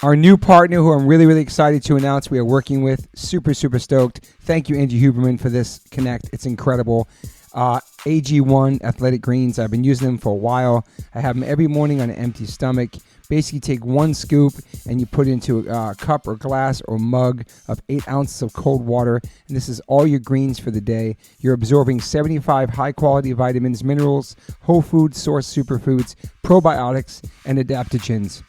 Our new partner who I'm really, really excited to announce we are working with. Super, super stoked. Thank you, Angie Huberman, for this connect. It's incredible. AG1 Athletic Greens. I've been using them for a while. I have them every morning on an empty stomach. Basically, take one scoop and you put it into a cup or glass or mug of 8 ounces of cold water. And this is all your greens for the day. You're absorbing 75 high-quality vitamins, minerals, whole food source superfoods, probiotics, and adaptogens.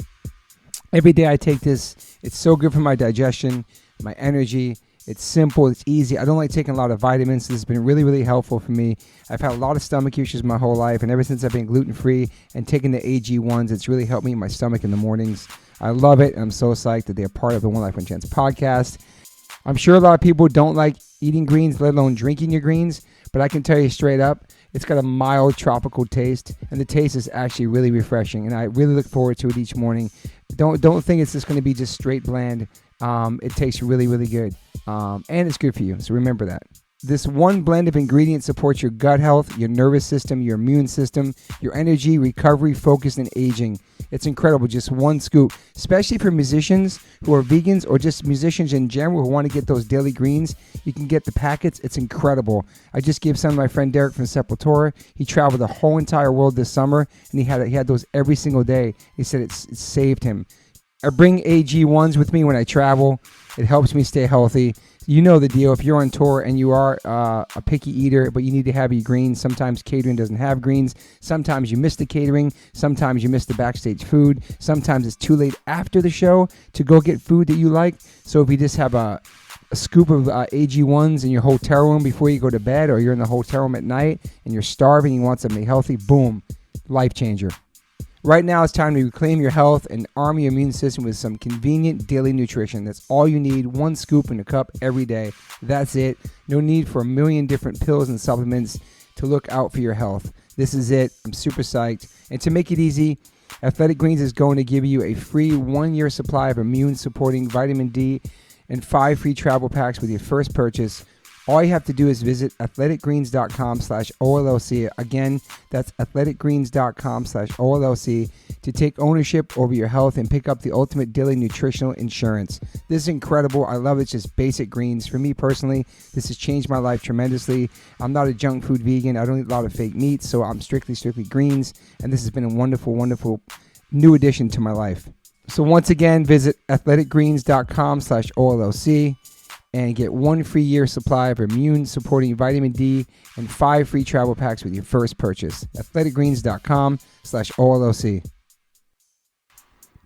Every day I take this. It's so good for my digestion, my energy. It's simple. It's easy. I don't like taking a lot of vitamins. This has been really, really helpful for me. I've had a lot of stomach issues my whole life, and ever since I've been gluten-free and taking the AG1s, it's really helped me in my stomach in the mornings. I love it. I'm so psyched that they're part of the One Life One Chance podcast. I'm sure a lot of people don't like eating greens, let alone drinking your greens, but I can tell you straight up, it's got a mild tropical taste, and the taste is actually really refreshing, and I really look forward to it each morning. Don't think it's just going to be just straight bland. It tastes really, really good, and it's good for you, so remember that. This one blend of ingredients supports your gut health, your nervous system, your immune system, your energy, recovery, focus, and aging. It's incredible, just one scoop, especially for musicians who are vegans or just musicians in general who want to get those daily greens. You can get the packets. It's incredible. I just gave some to my friend Derek from Sepultura. He traveled the whole entire world this summer, and he had those every single day. He said it saved him. I bring AG1s with me when I travel. It helps me stay healthy. You know the deal. If you're on tour and you are a picky eater, but you need to have your greens, sometimes catering doesn't have greens. Sometimes you miss the catering. Sometimes you miss the backstage food. Sometimes it's too late after the show to go get food that you like. So if you just have a scoop of AG1s in your hotel room before you go to bed, or you're in the hotel room at night and you're starving and you want something healthy, boom, life changer. Right now, it's time to reclaim your health and arm your immune system with some convenient daily nutrition. That's all you need, one scoop in a cup every day. That's it. No need for a million different pills and supplements to look out for your health. This is it. I'm super psyched. And to make it easy, Athletic Greens is going to give you a free 1-year supply of immune-supporting vitamin D and 5 free travel packs with your first purchase. All you have to do is visit athleticgreens.com/OLLC. Again, that's athleticgreens.com/OLLC to take ownership over your health and pick up the ultimate daily nutritional insurance. This is incredible. I love it. It's just basic greens. For me personally, this has changed my life tremendously. I'm not a junk food vegan. I don't eat a lot of fake meats, so I'm strictly greens. And this has been a wonderful, wonderful new addition to my life. So once again, visit athleticgreens.com/OLLC. and get 1 free year supply of immune-supporting vitamin D and 5 free travel packs with your first purchase. athleticgreens.com/OLOC.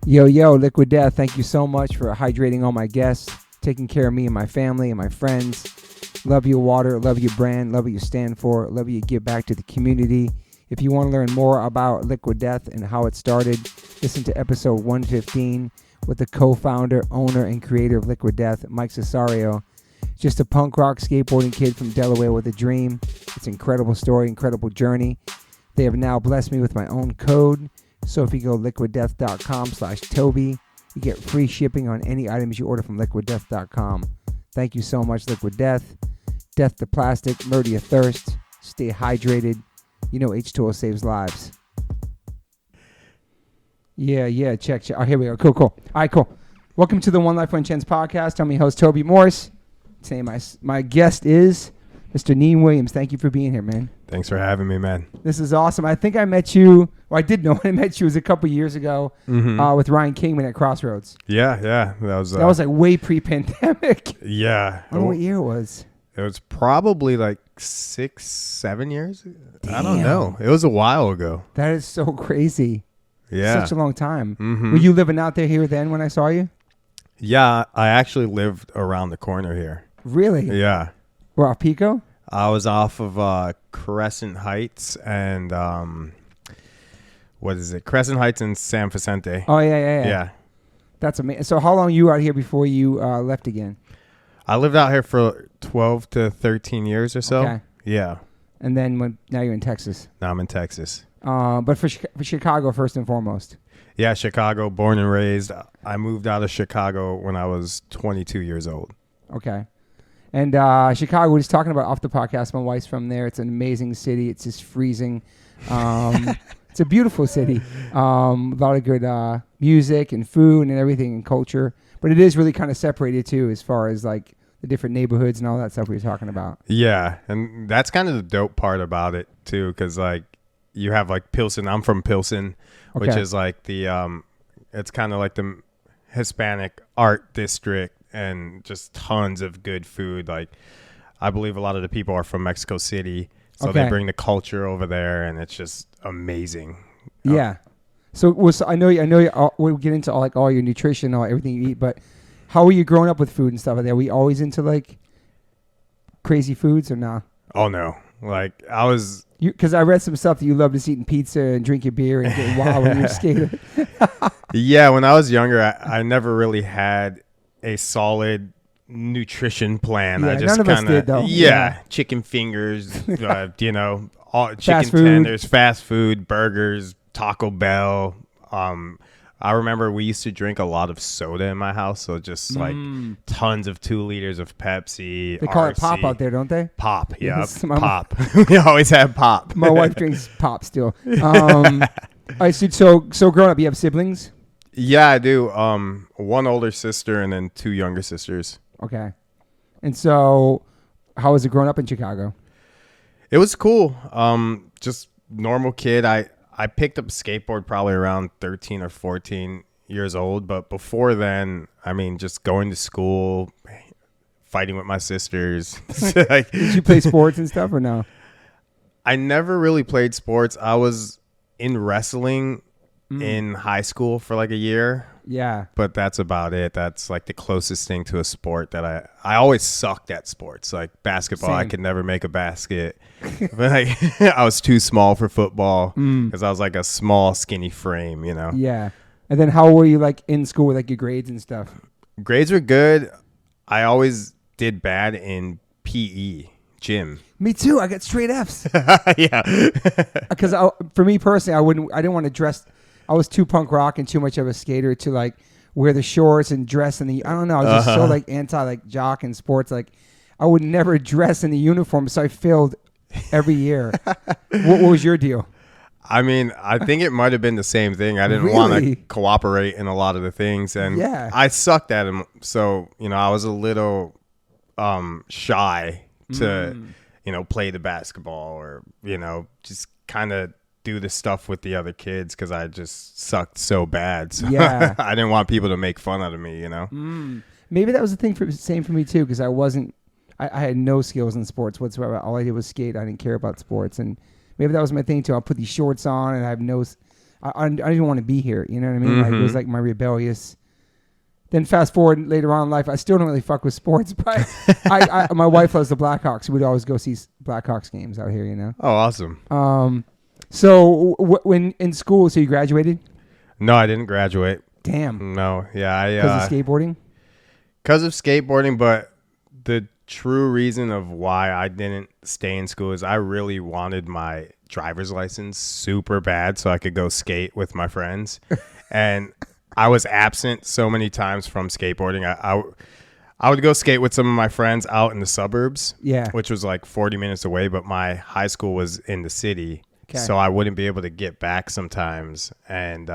Yo, Liquid Death, thank you so much for hydrating all my guests, taking care of me and my family and my friends. Love your water, love your brand, love what you stand for, love you give back to the community. If you want to learn more about Liquid Death and how it started, listen to episode 115 with the co-founder, owner, and creator of Liquid Death, Mike Cesario. Just a punk rock skateboarding kid from Delaware with a dream. It's an incredible story, incredible journey. They have now blessed me with my own code. So if you go liquiddeath.com/Toby, you get free shipping on any items you order from liquiddeath.com. Thank you so much, Liquid Death. Death to plastic, murder your thirst, stay hydrated. You know H2O saves lives. Yeah, check. Oh, here we go. Cool. All right, cool. Welcome to the One Life One Chance podcast. I'm your host, Toby Morse. Today, my guest is Mr. Neen Williams. Thank you for being here, man. Thanks for having me, man. This is awesome. I think I met you, I did know I met you was a couple years ago with Ryan Kingman at Crossroads. Yeah. That was like way pre-pandemic. Yeah. I don't know what year it was. It was probably like 6-7 years. Damn. I don't know. It was a while ago. That is so crazy. Yeah. Such a long time. Mm-hmm. Were you living out there here then when I saw you? Yeah, I actually lived around the corner here. Really? Yeah. We're off Pico? I was off of Crescent Heights and Crescent Heights and San Vicente. Oh, yeah. Yeah. That's amazing. So how long you were out here before you left again? I lived out here for 12 to 13 years or so. Okay. Yeah. And then now you're in Texas. Now I'm in Texas. But for Chicago first and foremost. Yeah, Chicago, born and raised. I moved out of Chicago when I was 22 years old. Okay. And Chicago, we're just talking about off the podcast. My wife's from there. It's an amazing city. It's just freezing. It's It's a beautiful city. A lot of good music and food and everything and culture. But it is really kind of separated too, as far as like the different neighborhoods and all that stuff we were talking about. Yeah, and that's kind of the dope part about it too, because like you have like Pilsen. I'm from Pilsen, which is like the it's kind of like the Hispanic art district, and just tons of good food. Like I believe a lot of the people are from Mexico City, so they bring the culture over there, and it's just amazing. Yeah. So I know we'll get into all your nutrition, everything you eat, but how were you growing up with food and stuff like that? Are we always into like crazy foods or not? Oh no, like I was. Because I read some stuff that you love just eating pizza and drinking beer and getting wild when you're skating. Yeah, when I was younger, I never really had a solid nutrition plan. Yeah, I just none of us did, though. Yeah, chicken fingers, all chicken food. tenders, fast food, burgers, Taco Bell. I remember we used to drink a lot of soda in my house, so just like tons of 2 liters of Pepsi. They call it RC. pop out there, don't they? Pop, yeah, Yes, pop. We always have pop. My wife drinks pop still. I see. So growing up, you have siblings? Yeah, I do. 1 older sister and then 2 younger sisters. Okay. And so, how was it growing up in Chicago? It was cool. Just normal kid. I picked up a skateboard probably around 13 or 14 years old. But before then, I mean, just going to school, fighting with my sisters. Did you play sports and stuff or no? I never really played sports. I was in wrestling in high school for like a year. Yeah. But that's about it. That's like the closest thing to a sport that I always sucked at sports. Like basketball, I could never make a basket. But I was too small for football because I was like a small, skinny frame, you know? Yeah. And then how were you like in school with like your grades and stuff? Grades were good. I always did bad in PE, gym. Me too. I got straight Fs. Yeah. Because for me personally, I didn't want to dress. I was too punk rock and too much of a skater to like wear the shorts and dress in the. I don't know. I was just so like anti like jock and sports. Like I would never dress in the uniform, so I failed every year. What was your deal? I mean, I think it might have been the same thing. I didn't want to cooperate in a lot of the things, and I sucked at them. So I was a little shy to play the basketball or just kind of do the stuff with the other kids because I just sucked so bad. So I didn't want people to make fun out of me, Maybe that was the same for me too, because I had no skills in sports whatsoever. All I did was skate. I didn't care about sports, and maybe that was my thing too. I'll put these shorts on and I have I didn't want to be here. You know what I mean? Like, it was like my rebellious. Then fast forward later on in life, I still don't really fuck with sports, but my wife loves the Blackhawks. We'd always go see Blackhawks games out here, Oh, awesome. So when in school, so you graduated? No, I didn't graduate. Damn. No, yeah, because of skateboarding. Because of skateboarding, but the true reason of why I didn't stay in school is I really wanted my driver's license super bad so I could go skate with my friends, and I was absent so many times from skateboarding. I would go skate with some of my friends out in the suburbs, which was like 40 minutes away, but my high school was in the city. So I wouldn't be able to get back sometimes. And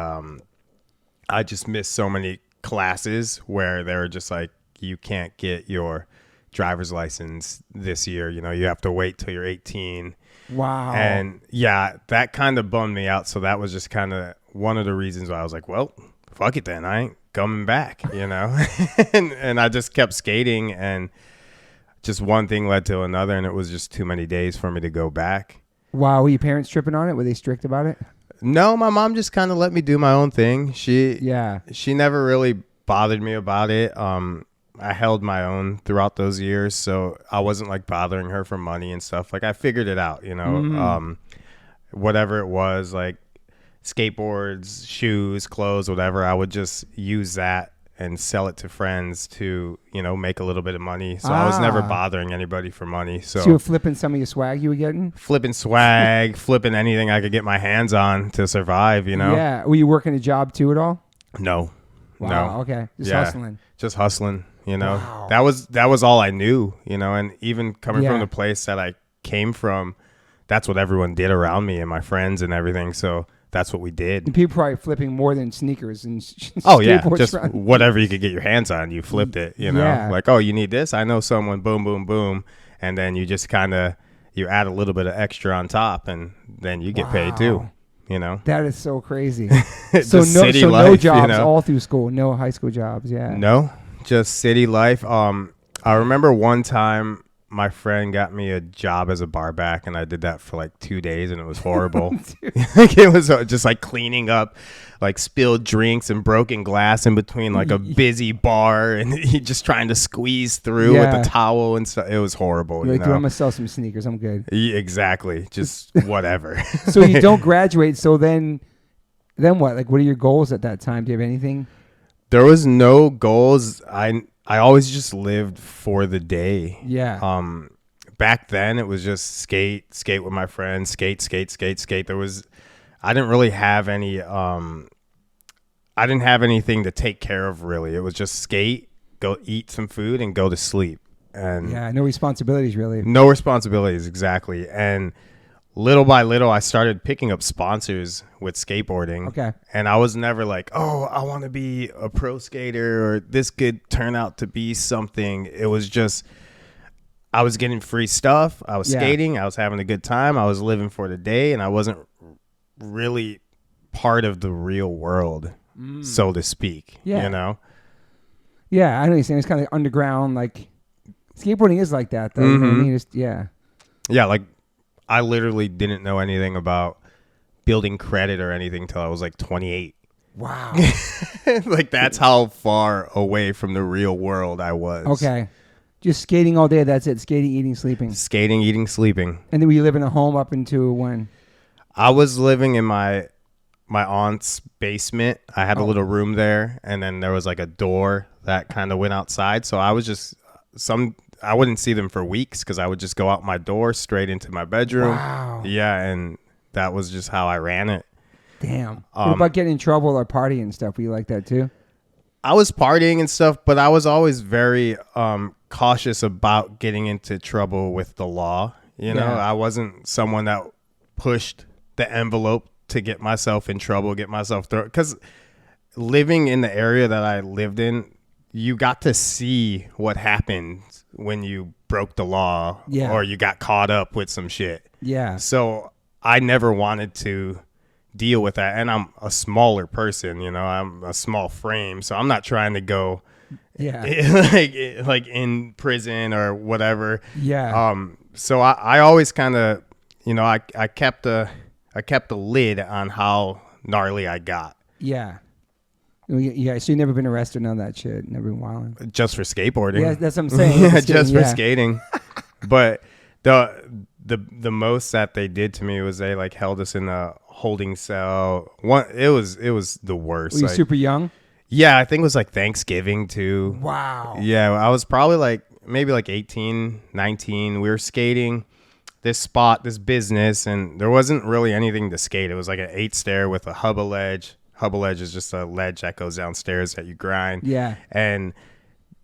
I just missed so many classes where they were just like, you can't get your driver's license this year. You have to wait till you're 18. Wow. And that kind of bummed me out. So that was just kind of one of the reasons why I was like, well, fuck it then. I ain't coming back, and I just kept skating, and just one thing led to another. And it was just too many days for me to go back. Wow, were your parents tripping on it? Were they strict about it? No, my mom just kind of let me do my own thing. She never really bothered me about it. I held my own throughout those years, so I wasn't like bothering her for money and stuff. Like I figured it out, whatever it was, like skateboards, shoes, clothes, whatever. I would just use that and sell it to friends to, make a little bit of money. So I was never bothering anybody for money. So you were flipping some of your swag you were getting? Flipping swag, flipping anything I could get my hands on to survive, Yeah. Were you working a job too at all? No. Wow. No. Okay. Just hustling. Just hustling, Wow. That was all I knew, and even coming from the place that I came from, that's what everyone did around me and my friends and everything. So that's what we did. And people probably flipping more than sneakers and Oh yeah, skateboards just around. whatever you could get your hands on, you flipped it. You know, Yeah. like, oh, you need this? I know someone. Boom, boom, boom, and then you just kind of you add a little bit of extra on top, and then you get paid too. Wow. You know, That is so crazy. so no life, jobs you know? all through school, no high school jobs. Yeah. No, just city life. I remember one time my friend got me a job as a bar back, and I did that for like 2 days, and it was horrible. Like, it was just like cleaning up like spilled drinks and broken glass in between like a busy bar, and he just trying to squeeze through with a towel and stuff. It was horrible. You're like, dude, I'm gonna sell some sneakers. I'm good. Yeah, exactly. Just whatever. So you don't graduate. So then what? Like, what are your goals at that time? Do you have anything? There was no goals. I always just lived for the day. Yeah. Back then it was just skate with my friends, skate. I didn't really have any I didn't have anything to take care of really. It was just skate, go eat some food, and go to sleep. And yeah, no responsibilities really. No responsibilities, exactly. And little by little, I started picking up sponsors with skateboarding. Okay. And I was never like, oh, I want to be a pro skater, or this could turn out to be something. It was just, I was getting free stuff. I was skating. I was having a good time. I was living for the day, and I wasn't really part of the real world, so to speak. Yeah. You know? Yeah, I know what you're saying. It's kind of like underground. Like, skateboarding is like that, though. Mm-hmm. You know what I mean? Just, yeah. Yeah, like, I literally didn't know anything about building credit or anything till I was like 28. Wow. Like, that's how far away from the real world I was. Okay. Just skating all day. That's it. Skating, eating, sleeping. Skating, eating, sleeping. And then were you living at home up until when? I was living in my aunt's basement. I had a little room there, and then there was like a door that kind of went outside. So I was just I wouldn't see them for weeks because I would just go out my door straight into my bedroom. Wow. Yeah, and that was just how I ran it. Damn. What about getting in trouble or partying and stuff? Were you like that too? I was partying and stuff, but I was always very cautious about getting into trouble with the law. You know, I wasn't someone that pushed the envelope to get myself in trouble, get myself thrown. Because living in the area that I lived in, you got to see what happened when you broke the law or you got caught up with some shit. Yeah. So I never wanted to deal with that. And I'm a smaller person, you know, I'm a small frame. So I'm not trying to go like in prison or whatever. Yeah. So I always kind of, you know, I kept a lid on how gnarly I got. Yeah. Yeah, so you've never been arrested, none of that shit, never been wilding. Just for skateboarding. Yeah, that's what I'm saying. Just for skating. But the most that they did to me was they like held us in a holding cell. It was the worst. Were you like, super young? Yeah, I think it was like Thanksgiving too. Wow. Yeah, I was probably like maybe like 18, 19. We were skating this business, and there wasn't really anything to skate. It was like an 8-stair with a hubba ledge. Hubba ledge is just a ledge that goes downstairs that you grind. Yeah. And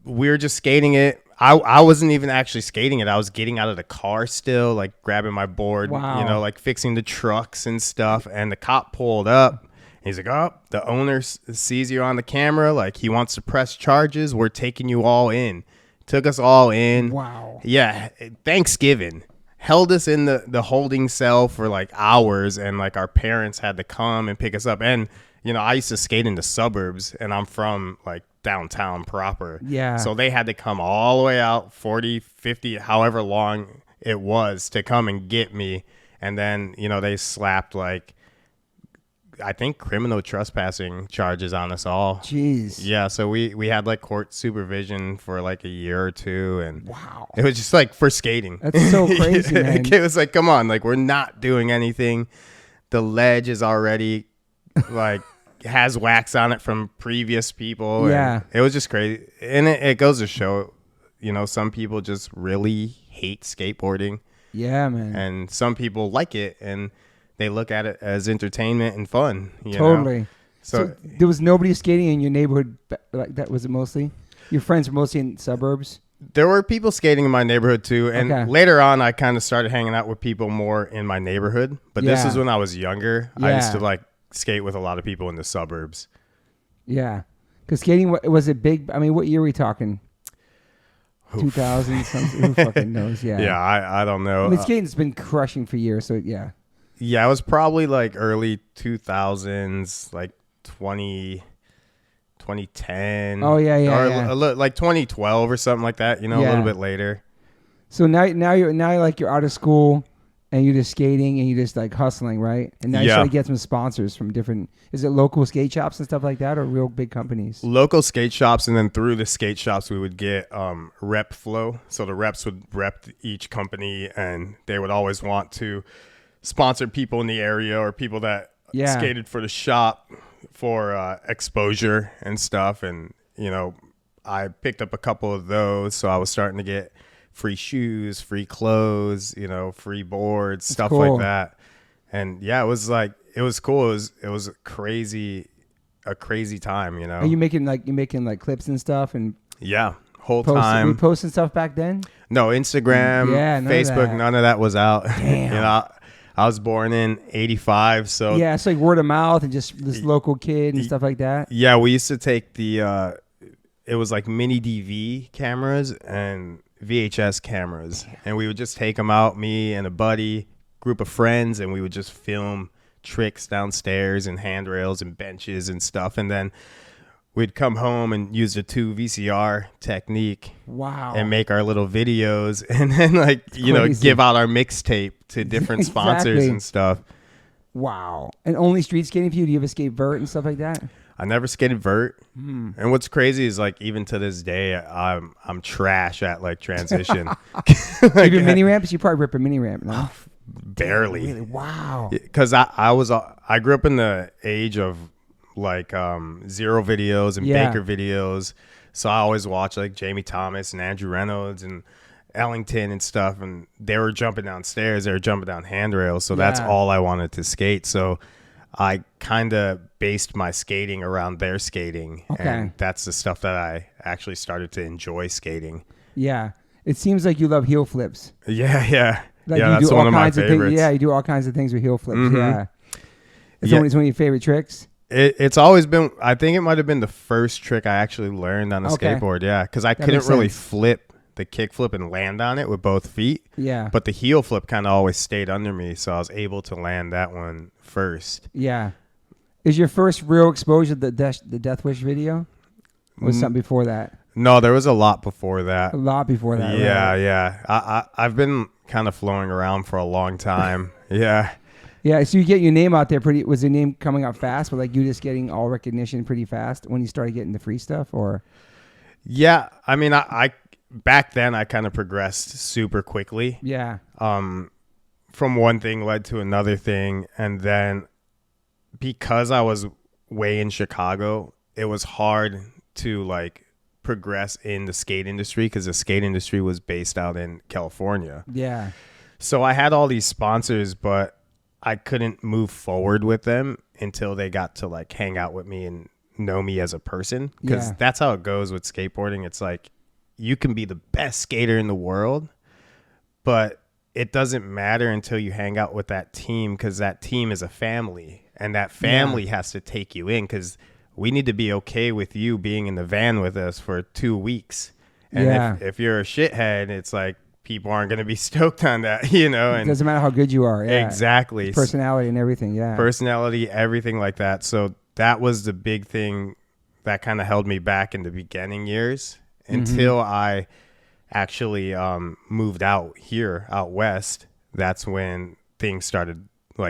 we were just skating it. I wasn't even actually skating it. I was getting out of the car still, like grabbing my board, you know, like fixing the trucks and stuff. And the cop pulled up. He's like, oh, the owner sees you on the camera. Like, he wants to press charges. We're taking you all in. Took us all in. Wow. Yeah. Thanksgiving. Held us in the holding cell for like hours. And like our parents had to come and pick us up. And, you know, I used to skate in the suburbs, and I'm from like downtown proper. Yeah. So they had to come all the way out 40, 50, however long it was to come and get me. And then, you know, they slapped like, I think, criminal trespassing charges on us all. Jeez. Yeah. So we had like court supervision for like a year or two. And wow. It was just like for skating. That's so crazy, man. It was like, come on, like we're not doing anything. The ledge is already like has wax on it from previous people. Yeah. It was just crazy. And it goes to show, you know, some people just really hate skateboarding. Yeah, man. And some people like it, and they look at it as entertainment and fun. You totally. know? So there was nobody skating in your neighborhood like that? Was it mostly? Your friends were mostly in suburbs? There were people skating in my neighborhood too. And later on, I kind of started hanging out with people more in my neighborhood. But this is when I was younger. I used to like skate with a lot of people in the suburbs. Yeah. Because skating, was it big? I mean, what year are we talking? 2000 something? Who fucking knows? Yeah. Yeah, I don't know. I mean, skating's been crushing for years, so yeah. Yeah, it was probably like early 2000s, like 2010. Oh, yeah. Like 2012 or something like that, a little bit later. So now you're you're out of school and you're just skating and you're just like hustling, right? And now you're trying to get some sponsors from different, is it local skate shops and stuff like that, or real big companies? Local skate shops, and then through the skate shops we would get rep flow. So the reps would rep each company, and they would always want to sponsor people in the area or people that skated for the shop for exposure and stuff. And I picked up a couple of those, so I was starting to get free shoes, free clothes, free boards, stuff like that. And yeah, it was cool. It was a crazy time, Are you making clips and stuff and whole time. Were you posting stuff back then? No, Instagram, Facebook, none of that was out. Damn. I was born in 85, so yeah, it's like word of mouth and just this local kid and stuff like that. Yeah, we used to take the it was like mini DV cameras and VHS cameras, and we would just take them out, me and a buddy, group of friends, and we would just film tricks downstairs and handrails and benches and stuff, and then we'd come home and use the 2 VCR technique. Wow. And make our little videos, and then give out our mixtape to different sponsors and stuff. Wow. And only street skating for you? Do you ever skate vert and stuff like that? I never skated vert. And what's crazy is even to this day, I'm trash at transition. Even mini ramps? You probably rip a mini ramp, no? Barely. Really? Wow. Because I grew up in the age of Zero videos and Baker videos, so I always watch Jamie Thomas and Andrew Reynolds and Ellington and stuff, and they were jumping downstairs, they were jumping down handrails, so that's all I wanted to skate. So I kind of based my skating around their skating, and that's the stuff that I actually started to enjoy skating. Yeah, it seems like you love heel flips. Yeah, that's one of my favorites. Yeah, you do all kinds of things with heel flips. Yeah, it's one of your favorite tricks. It's always been, I think it might have been the first trick I actually learned on a skateboard. Yeah, because I couldn't really flip the kick flip and land on it with both feet. Yeah. But the heel flip kind of always stayed under me, so I was able to land that one first. Yeah. Is your first real exposure the Death Wish video? Or was something before that? No, there was a lot before that. A lot before that. Yeah, right? yeah. I've been kind of flowing around for a long time. Yeah. Yeah, so you get your name out there pretty. Was your name coming out fast? Was you just getting all recognition pretty fast when you started getting the free stuff, or? Yeah, I mean, I back then I kind of progressed super quickly. Yeah. From one thing led to another thing, and then because I was way in Chicago, it was hard to progress in the skate industry because the skate industry was based out in California. Yeah. So I had all these sponsors, but I couldn't move forward with them until they got to hang out with me and know me as a person. Because that's how it goes with skateboarding. It's you can be the best skater in the world, but it doesn't matter until you hang out with that team, because that team is a family, and that family has to take you in, because we need to be okay with you being in the van with us for 2 weeks. And if you're a shithead, it's people aren't going to be stoked on that, And it doesn't matter how good you are. Yeah. Exactly. It's personality and everything. Yeah. Personality, everything like that. So that was the big thing that kind of held me back in the beginning years until I actually moved out west. That's when things started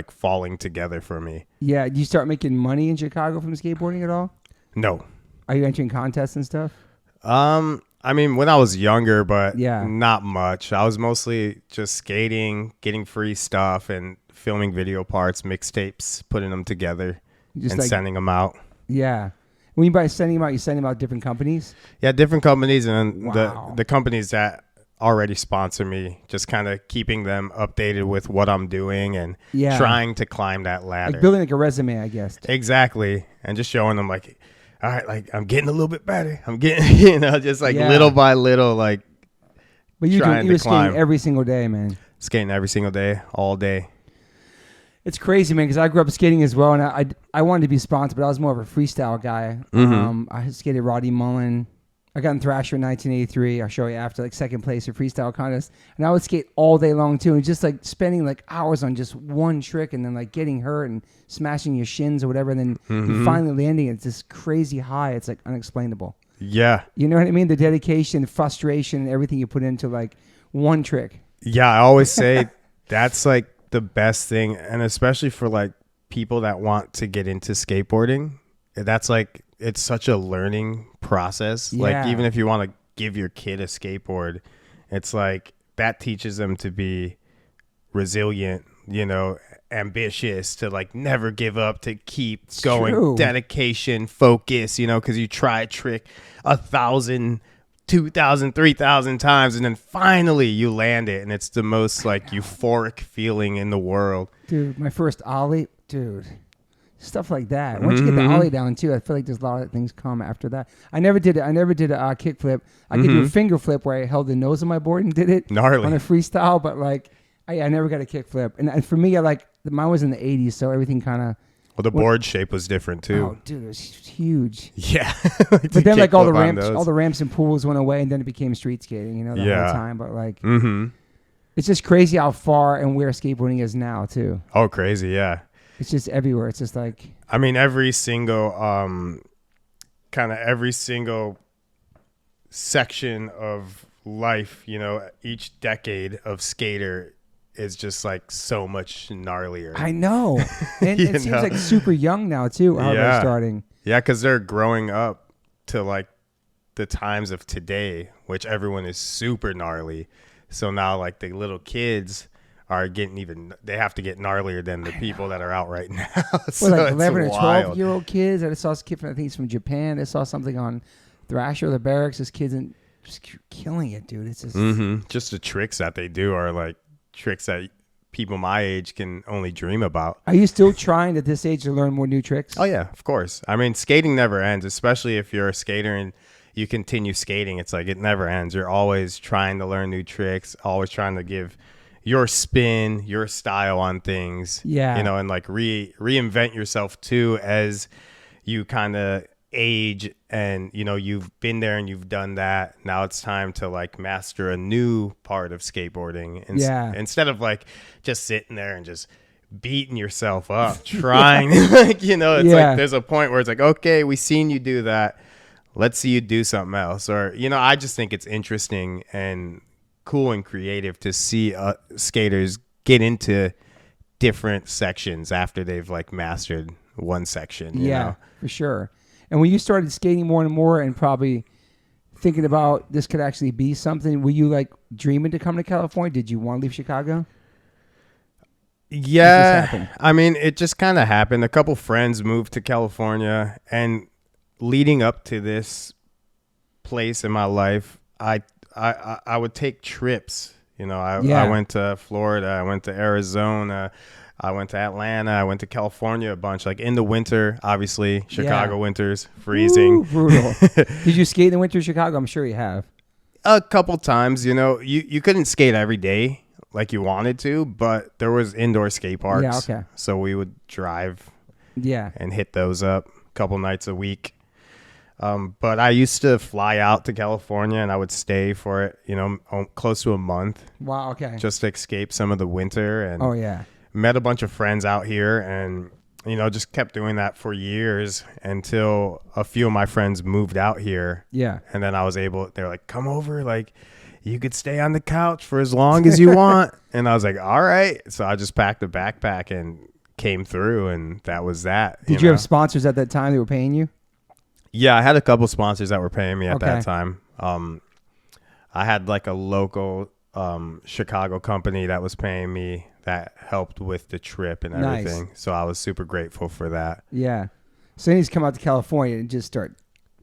falling together for me. Yeah. Did you start making money in Chicago from skateboarding at all? No. Are you entering contests and stuff? I mean, when I was younger, but not much. I was mostly just skating, getting free stuff, and filming video parts, mixtapes, putting them together, and sending them out. Yeah. When you by sending them out, you send them out to different companies? Yeah, different companies, and then the companies that already sponsor me, just kind of keeping them updated with what I'm doing and trying to climb that ladder. Building a resume, I guess. Exactly. And just showing them all right, I'm getting a little bit better. I'm getting, just little by little, But you were skating every single day, man. Skating every single day, all day. It's crazy, man, because I grew up skating as well, and I wanted to be sponsored, but I was more of a freestyle guy. I skated Roddy Mullen. I got in Thrasher in 1983. I'll show you after, like second place at freestyle contest, and I would skate all day long too, and just like spending like hours on just one trick, and then like getting hurt and smashing your shins or whatever, and then you finally landing. It's this crazy high. It's like unexplainable. Yeah, you know what I mean? The dedication, frustration, and everything you put into like one trick. Yeah, I always say that's like the best thing, and especially for like people that want to get into skateboarding, that's like, it's such a learning process. Yeah. Like, even if you want to give your kid a skateboard, it's like that teaches them to be resilient, you know, ambitious, to like never give up, to keep going, true. dedication, focus, you know, because you try a trick 1,000, 2,000, 3,000 times, and then finally you land it, and it's the most like euphoric feeling in the world. Dude, my first ollie, dude. Stuff like that. Once you get the ollie down too, I feel like there's a lot of things come after that. I never did a kick flip. I could do a finger flip where I held the nose of my board and did it gnarly on a freestyle, but like I never got a kick flip. And for me, mine was in the 80s, so everything kind of. Well, the board shape was different too. Oh, dude, it was huge. Yeah. But then like all the ramps and pools went away, and then it became street skating. You know, the whole time. But like, it's just crazy how far and where skateboarding is now too. Oh, crazy! Yeah. It's just everywhere. It's just like, I mean, every single section of life, you know, each decade of skater is just like so much gnarlier. I know. And it seems like super young now too, how they're starting. Yeah, because they're growing up to like the times of today, which everyone is super gnarly. So now like the little kids are getting they have to get gnarlier than the people that are out right now. So like 11 or 12-year-old kids. I saw a kid from, I think he's from Japan. I saw something on Thrasher, the barracks. This kid's just killing it, dude. It's just just the tricks that they do are like tricks that people my age can only dream about. Are you still trying at this age to learn more new tricks? Oh yeah, of course. I mean, skating never ends, especially if you're a skater and you continue skating. It's like it never ends. You're always trying to learn new tricks, always trying to give your spin, your style on things. Yeah. You know, and like reinvent yourself too as you kind of age, and you know, you've been there and you've done that. Now it's time to like master a new part of skateboarding. Instead of like just sitting there and just beating yourself up trying like, you know, it's like there's a point where it's like, okay, we seen you do that, let's see you do something else. Or, you know, I just think it's interesting and cool and creative to see skaters get into different sections after they've like mastered one section. You know? For sure. And when you started skating more and more and probably thinking about this could actually be something, were you like dreaming to come to California? Did you want to leave Chicago? Yeah. I mean, it just kind of happened. A couple friends moved to California, and leading up to this place in my life, I would take trips. You know, I went to Florida, I went to Arizona, I went to Atlanta, I went to California a bunch. Like in the winter, obviously, Chicago winters, freezing. Ooh, brutal. Did you skate in the winter in Chicago? I'm sure you have. A couple times, you know. You couldn't skate every day like you wanted to, but there was indoor skate parks. Yeah, okay. So we would drive and hit those up a couple nights a week. But I used to fly out to California, and I would stay for it, you know, close to a month. Wow, okay. Just to escape some of the winter. And met a bunch of friends out here, and, you know, just kept doing that for years until a few of my friends moved out here. Yeah. And then I was able, they're like, come over, like, you could stay on the couch for as long as you want. And I was like, all right. So I just packed a backpack and came through, and that was that. Did you have sponsors at that time that were paying you? Yeah, I had a couple sponsors that were paying me at that time. I had like a local Chicago company that was paying me, that helped with the trip and everything. Nice. So I was super grateful for that. Yeah. So then he's come out to California and just start.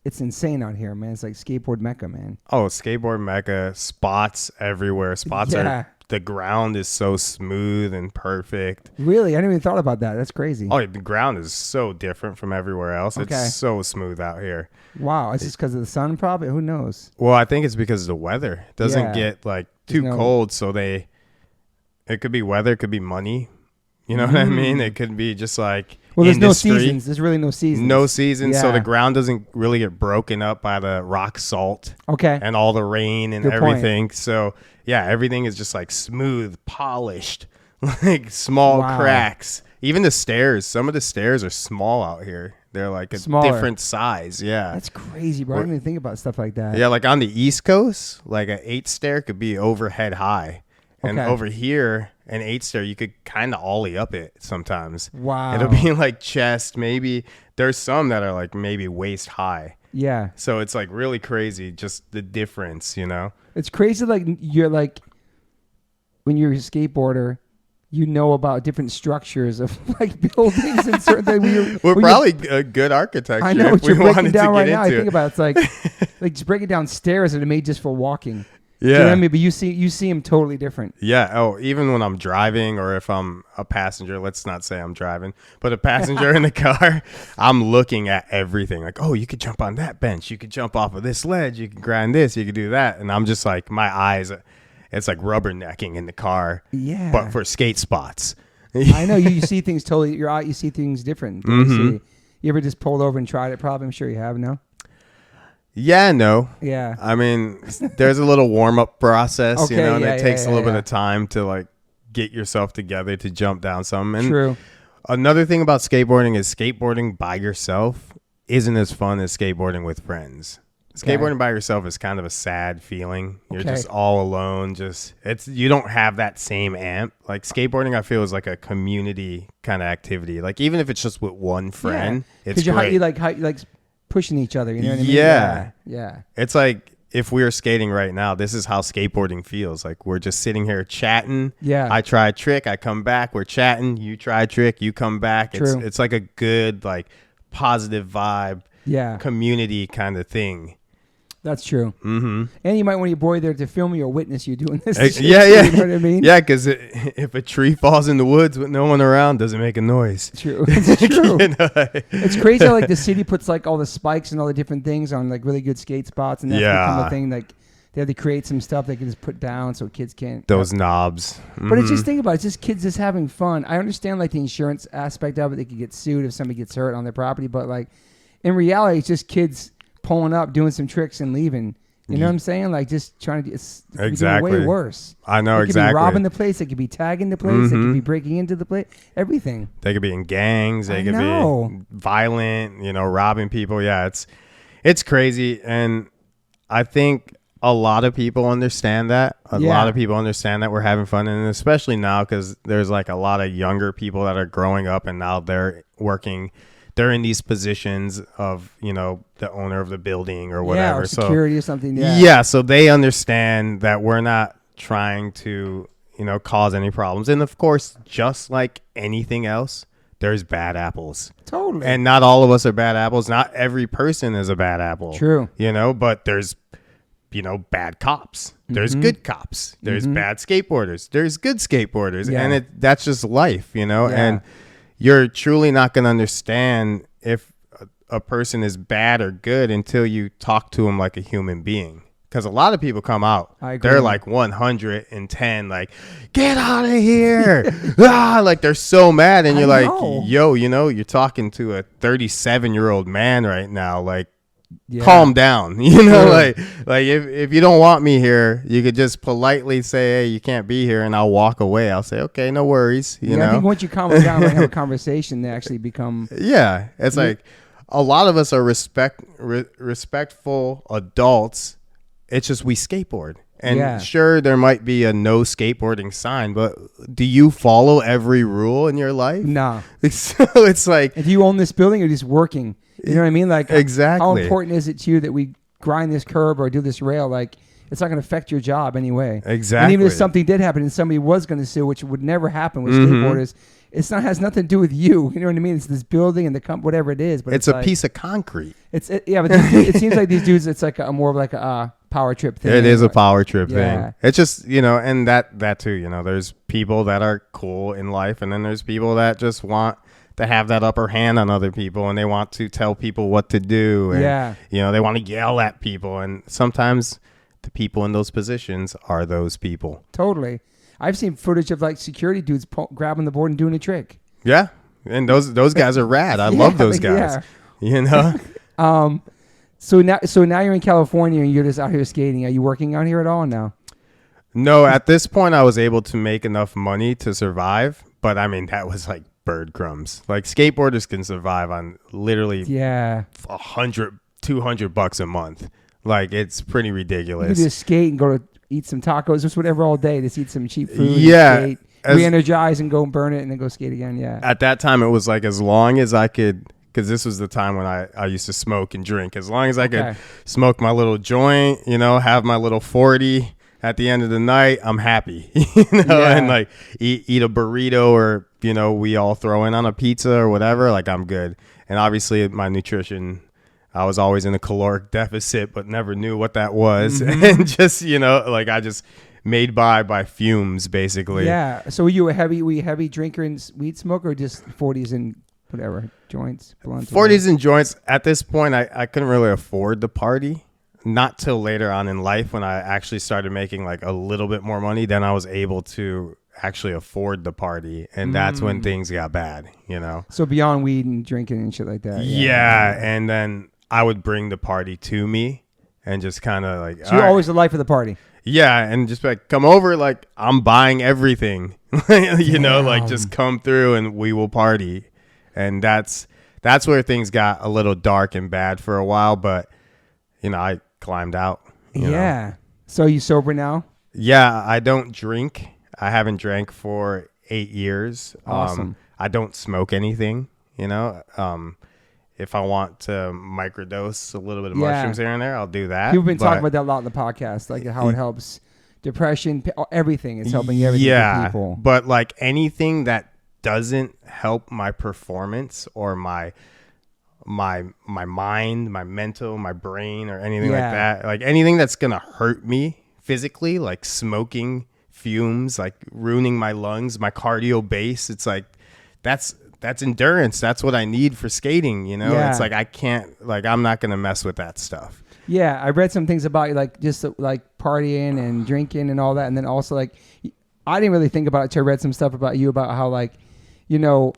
It's insane out here, man. It's like skateboard mecca, man. Oh, skateboard mecca. Spots everywhere. Spots are. The ground is so smooth and perfect. Really? I didn't even thought about that. That's crazy. Oh, the ground is so different from everywhere else. Okay. It's so smooth out here. Wow. Is this because of the sun probably? Who knows? Well, I think it's because of the weather. It doesn't get like too cold. So it could be weather, it could be money. You know what I mean? It could be just like there's industry. no seasons. There's really no seasons. No seasons, Yeah. so the ground doesn't really get broken up by the rock salt. Okay. And all the rain and Good everything. So yeah, everything is just like smooth, polished, like small cracks. Even the stairs. Some of the stairs are small out here. They're like a different size. Yeah. That's crazy, bro. I didn't even think about stuff like that. Yeah, like on the East Coast, like an 8 stair could be overhead high. And over here, an 8 stair, you could kind of ollie up it sometimes. Wow. It'll be like chest, maybe. There's some that are like maybe waist high. Yeah. So it's like really crazy, just the difference, you know? It's crazy. Like you're like, when you're a skateboarder, you know about different structures of like buildings and certain things. We're probably a good architecture. I know if what we you're breaking wanted down to right get now. I into think it. about it's like just breaking down stairs that are made just for walking. Yeah. Do you know what I mean? But you see them totally different. Yeah. Oh, even when I'm driving or if I'm a passenger, let's not say I'm driving, but a passenger in the car, I'm looking at everything. Like, oh, you could jump on that bench. You could jump off of this ledge. You could grind this. You could do that. And I'm just like, my eyes, it's like rubbernecking in the car. Yeah. But for skate spots. I know you see things totally. You're out. You see things different. You ever just pulled over and tried it? Probably. I'm sure you have. No. Yeah, no. Yeah. I mean, there's a little warm up process, Okay, you know, and yeah, it takes a little bit yeah. of time to like get yourself together to jump down some. And True. another thing about skateboarding is skateboarding by yourself isn't as fun as skateboarding with friends. Skateboarding by yourself is kind of a sad feeling. You're just all alone. You don't have that same amp. Like skateboarding, I feel is like a community kind of activity. Like even if it's just with one friend, it's great. You like pushing each other. You know what I mean? Yeah. Yeah. It's like if we were skating right now, this is how skateboarding feels. Like we're just sitting here chatting. Yeah. I try a trick, I come back, we're chatting. You try a trick, you come back. True. It's like a good like positive vibe. Yeah. Community kind of thing. That's true. Mm-hmm. And you might want your boy there to film you or witness you doing this. Yeah. You know what I mean? Yeah, because if a tree falls in the woods with no one around, doesn't make a noise. True. It's true. You know? It's crazy how like the city puts like all the spikes and all the different things on like really good skate spots, and that's become a thing. Like they have to create some stuff they can just put down so kids can't. Those knobs. Mm-hmm. But it's just think about it. It's just kids just having fun. I understand like the insurance aspect of it. They could get sued if somebody gets hurt on their property, but like in reality, it's just kids pulling up, doing some tricks, and leaving. You know what I'm saying? Like just trying to. It's way worse. I know they exactly. They could be robbing the place. They could be tagging the place. They could be breaking into the place. Everything. They could be in gangs. They could be violent. You know, robbing people. Yeah, it's crazy, and I think a lot of people understand that. A lot of people understand that we're having fun, and especially now because there's like a lot of younger people that are growing up, and now they're working. They're in these positions of, you know, the owner of the building or whatever. Yeah, or security or something. Yeah, so they understand that we're not trying to, you know, cause any problems. And of course, just like anything else, there's bad apples. Totally. And not all of us are bad apples. Not every person is a bad apple. True. You know, but there's, you know, bad cops. There's good cops. There's bad skateboarders. There's good skateboarders. Yeah. And that's just life, you know, Yeah. and you're truly not going to understand if a person is bad or good until you talk to them like a human being. Because a lot of people come out, they're like 110, like, get out of here. Like they're so mad. And you're like, yo, you know, you're talking to a 37-year-old man right now. Like, calm down. You know, like if you don't want me here, you could just politely say, hey, you can't be here, and I'll walk away. I'll say, okay, no worries. You know, I think once you calm down and have a conversation, they actually become. Yeah, it's like a lot of us are respectful adults. It's just we skateboard. And sure, there might be a no skateboarding sign, but do you follow every rule in your life? No. So it's like, do you own this building or just working? You know what I mean? Like, exactly. How important is it to you that we grind this curb or do this rail? Like, it's not going to affect your job anyway. Exactly. And even if something did happen and somebody was going to sue, which would never happen with skateboarders, has nothing to do with you. You know what I mean? It's this building and the whatever it is. But it's a piece of concrete. But it seems like these dudes. It's like more of like a power trip thing. It is a power trip thing. It's just, you know, and that too. You know, there's people that are cool in life, and then there's people that just want to have that upper hand on other people, and they want to tell people what to do. And, you know, they want to yell at people, and sometimes the people in those positions are those people. Totally. I've seen footage of like security dudes grabbing the board and doing a trick. Yeah. And those guys are rad. I love those guys. You know? So now you're in California and you're just out here skating. Are you working out here at all now? No, at this point I was able to make enough money to survive, but I mean that was like bird crumbs. Like skateboarders can survive on literally $100-$200 a month. Like it's pretty ridiculous. You can just skate and go to eat some tacos, just whatever all day. Just eat some cheap food. Yeah. Skate, re-energize and go and burn it and then go skate again. Yeah. At that time it was like as long as I could, because this was the time when I used to smoke and drink. As long as I could smoke my little joint, you know, have my little 40 at the end of the night, I'm happy, you know, and like eat a burrito or, you know, we all throw in on a pizza or whatever. Like I'm good. And obviously my nutrition, I was always in a caloric deficit, but never knew what that was. And just, you know, like I just made by fumes basically. Yeah. So were you a heavy drinker and weed smoker or just 40s and whatever, joints, blunts? 40s and joints. At this point, I couldn't really afford the party. Not till later on in life when I actually started making like a little bit more money, then I was able to actually afford the party. And that's when things got bad, you know? So beyond weed and drinking and shit like that. Yeah. And then I would bring the party to me and just kind of like. So you're always the life of the party. Yeah. And just like, come over, like I'm buying everything, you know, like just come through and we will party. And that's where things got a little dark and bad for a while. But, you know, I climbed out. You know? So are you sober now? Yeah, I don't drink. I haven't drank for 8 years. Awesome. I don't smoke anything, you know. If I want to microdose a little bit of mushrooms here and there, I'll do that. You've been talking about that a lot in the podcast, like how it helps depression, everything. It's helping everything for people. But like anything that doesn't help my performance or my mind, my mental, my brain, or anything like that. Like anything that's gonna hurt me physically, like smoking, fumes, like ruining my lungs, my cardio base. It's like that's endurance. That's what I need for skating. You know, it's like I can't. Like I'm not gonna mess with that stuff. Yeah, I read some things about you, like just like partying and drinking and all that, and then also like I didn't really think about it till I read some stuff about you about how like, you know,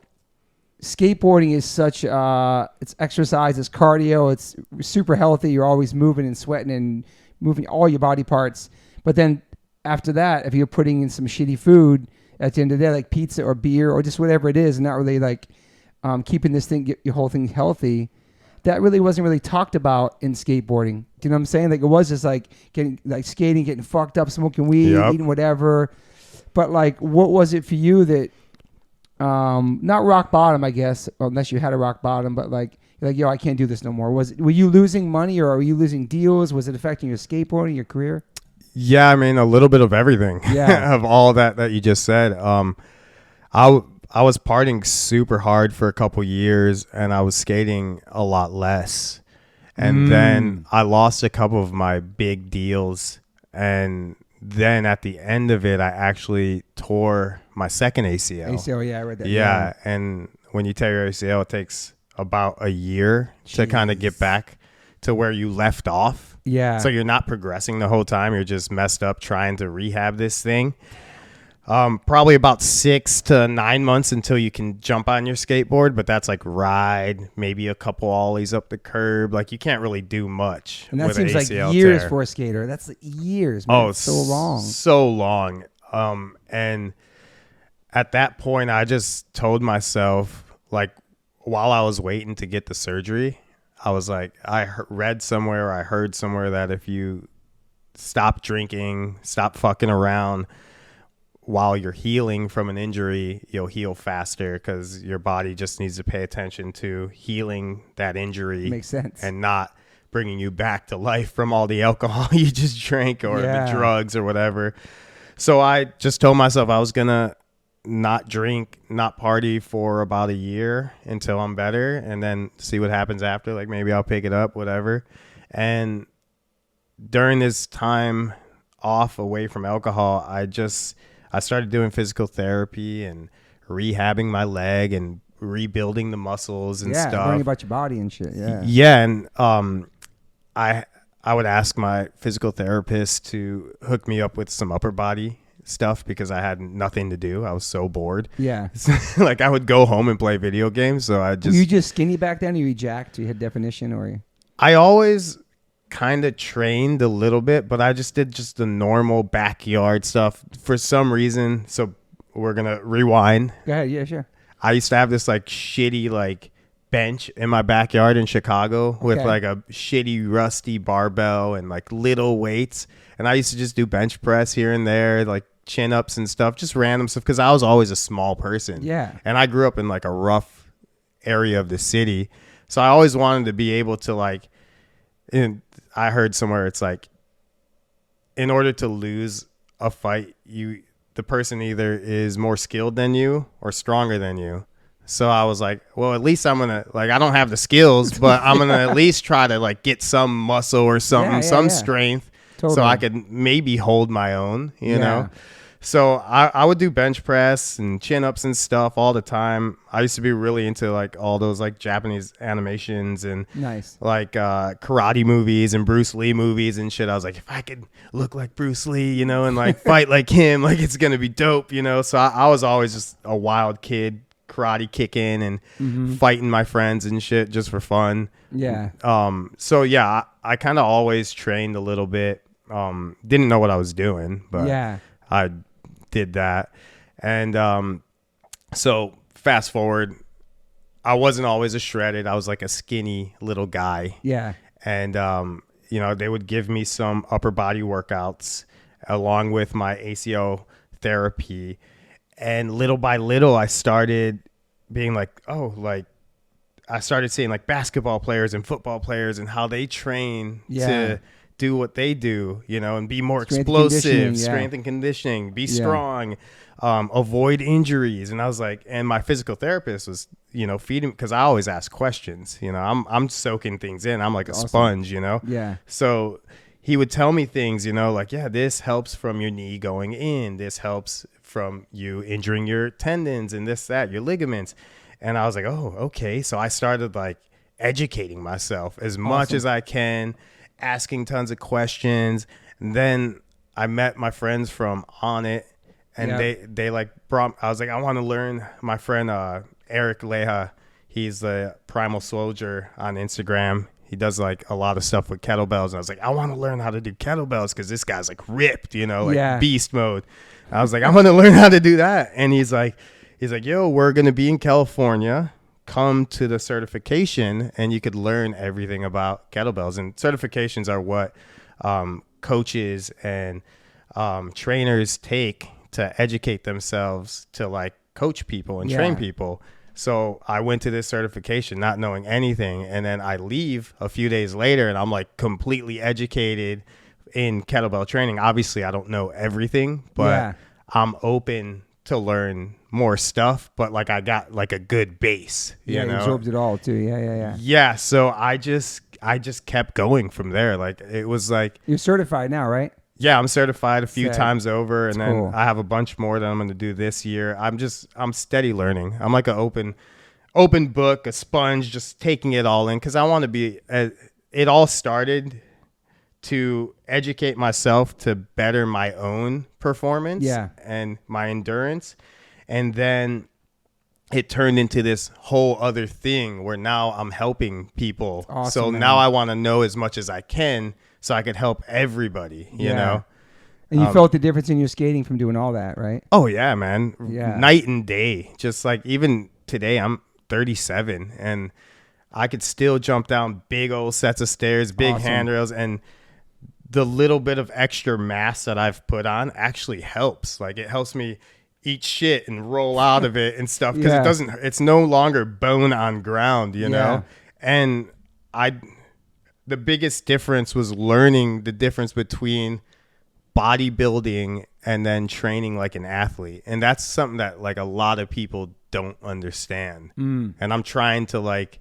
skateboarding is such it's exercise, it's cardio, it's super healthy. You're always moving and sweating and moving all your body parts. But then after that, if you're putting in some shitty food at the end of the day, like pizza or beer or just whatever it is, and not really like keeping this thing, your whole thing healthy, that really wasn't really talked about in skateboarding. Do you know what I'm saying? Like it was just like getting like skating, getting fucked up, smoking weed, eating whatever. But like, what was it for you that not rock bottom, I guess, unless you had a rock bottom, but like, yo, I can't do this no more. Were you losing money or were you losing deals? Was it affecting your skateboarding, your career? Yeah, I mean, a little bit of everything. Yeah. Of all that you just said. I was partying super hard for a couple years and I was skating a lot less. And then I lost a couple of my big deals. And then at the end of it, I actually tore my second ACL. ACL, yeah, I read that. Yeah, and when you tear your ACL, it takes about a year to kind of get back to where you left off. Yeah. So you're not progressing the whole time. You're just messed up trying to rehab this thing. Probably about 6 to 9 months until you can jump on your skateboard, but that's like ride, maybe a couple ollies up the curb. Like you can't really do much. And that with seems an like ACL years tear. for a skater. That's like years, man. Oh, it's so long. So long. And at that point, I just told myself, like, while I was waiting to get the surgery, I was like, read somewhere, or I heard somewhere that if you stop drinking, stop fucking around while you're healing from an injury, you'll heal faster because your body just needs to pay attention to healing that injury. Makes sense. And not bringing you back to life from all the alcohol you just drank or the drugs or whatever. So I just told myself I was going to not drink, not party for about a year until I'm better and then see what happens after. Like maybe I'll pick it up, whatever. And during this time off away from alcohol, I started doing physical therapy and rehabbing my leg and rebuilding the muscles and stuff. Learning about your body and shit. Yeah. Yeah. And I would ask my physical therapist to hook me up with some upper body stuff because I had nothing to do. I was so bored. Yeah. Like I would go home and play video games. So I just. Were you just skinny back then? Or you jacked? You had definition, or? I always kind of trained a little bit, but I just did just the normal backyard stuff for some reason. So we're gonna rewind. Go ahead. Yeah, sure. I used to have this like shitty like bench in my backyard in Chicago with like a shitty rusty barbell and like little weights, and I used to just do bench press here and there, like chin ups and stuff, just random stuff, because I was always a small person. Yeah. And I grew up in like a rough area of the city, so I always wanted to be able to like, and I heard somewhere it's like, in order to lose a fight, the person either is more skilled than you or stronger than you. So I was like, well, at least I'm going to, like, I don't have the skills, but I'm going to at least try to, like, get some muscle or something, some strength, so I could maybe hold my own, you know? So I would do bench press and chin-ups and stuff all the time. I used to be really into, like, all those, like, Japanese animations and, like, karate movies and Bruce Lee movies and shit. I was like, if I could look like Bruce Lee, you know, and, like, fight like him, like, it's going to be dope, you know? So I was always just a wild kid, karate kicking and fighting my friends and shit just for fun. Yeah. So yeah, I kind of always trained a little bit. Didn't know what I was doing, but I did that. And so fast forward, I wasn't always a shredded. I was like a skinny little guy. Yeah. And you know, they would give me some upper body workouts along with my ACO therapy. And little by little, I started being like, oh, like I started seeing like basketball players and football players and how they train to do what they do, you know, and be more explosive, strength and conditioning, be strong, avoid injuries. And I was like, and my physical therapist was, you know, feeding, because I always ask questions, you know, I'm soaking things in. I'm like a sponge, you know? Yeah. So he would tell me things, you know, like, yeah, this helps from your knee going in. This helps from you injuring your tendons and this, that, your ligaments. And I was like, oh, okay. So I started like educating myself as much as I can, asking tons of questions. And then I met my friends from On It, and they like brought, I was like, I want to learn. My friend Eric Leha, he's the Primal Soldier on Instagram. He does like a lot of stuff with kettlebells. And I was like, I want to learn how to do kettlebells because this guy's like ripped, you know, like beast mode. I was like, I want to learn how to do that. And he's like, yo, we're going to be in California. Come to the certification and you could learn everything about kettlebells. And certifications are what coaches and trainers take to educate themselves to like coach people and train people. So I went to this certification not knowing anything. And then I leave a few days later and I'm like completely educated in kettlebell training. Obviously, I don't know everything, but I'm open to learn more stuff. But like I got like a good base. You know? Absorbed it all too. Yeah. So I just kept going from there. Like it was like, you're certified now, right? Yeah, I'm certified a few times over, and then I have a bunch more that I'm going to do this year. I'm steady learning. I'm like an open book, a sponge, just taking it all in because I want to be. It all started to educate myself to better my own performance and my endurance, and then it turned into this whole other thing where now I'm helping people. Awesome, so now I want to know as much as I can, so I could help everybody, you know? And you felt the difference in your skating from doing all that, right? Oh, yeah, man. Yeah. Night and day. Just like even today, I'm 37, and I could still jump down big old sets of stairs, big handrails, and the little bit of extra mass that I've put on actually helps. Like it helps me eat shit and roll out of it and stuff because it's no longer bone on ground, you know? And the biggest difference was learning the difference between bodybuilding and then training like an athlete. And that's something that like a lot of people don't understand. And I'm trying to like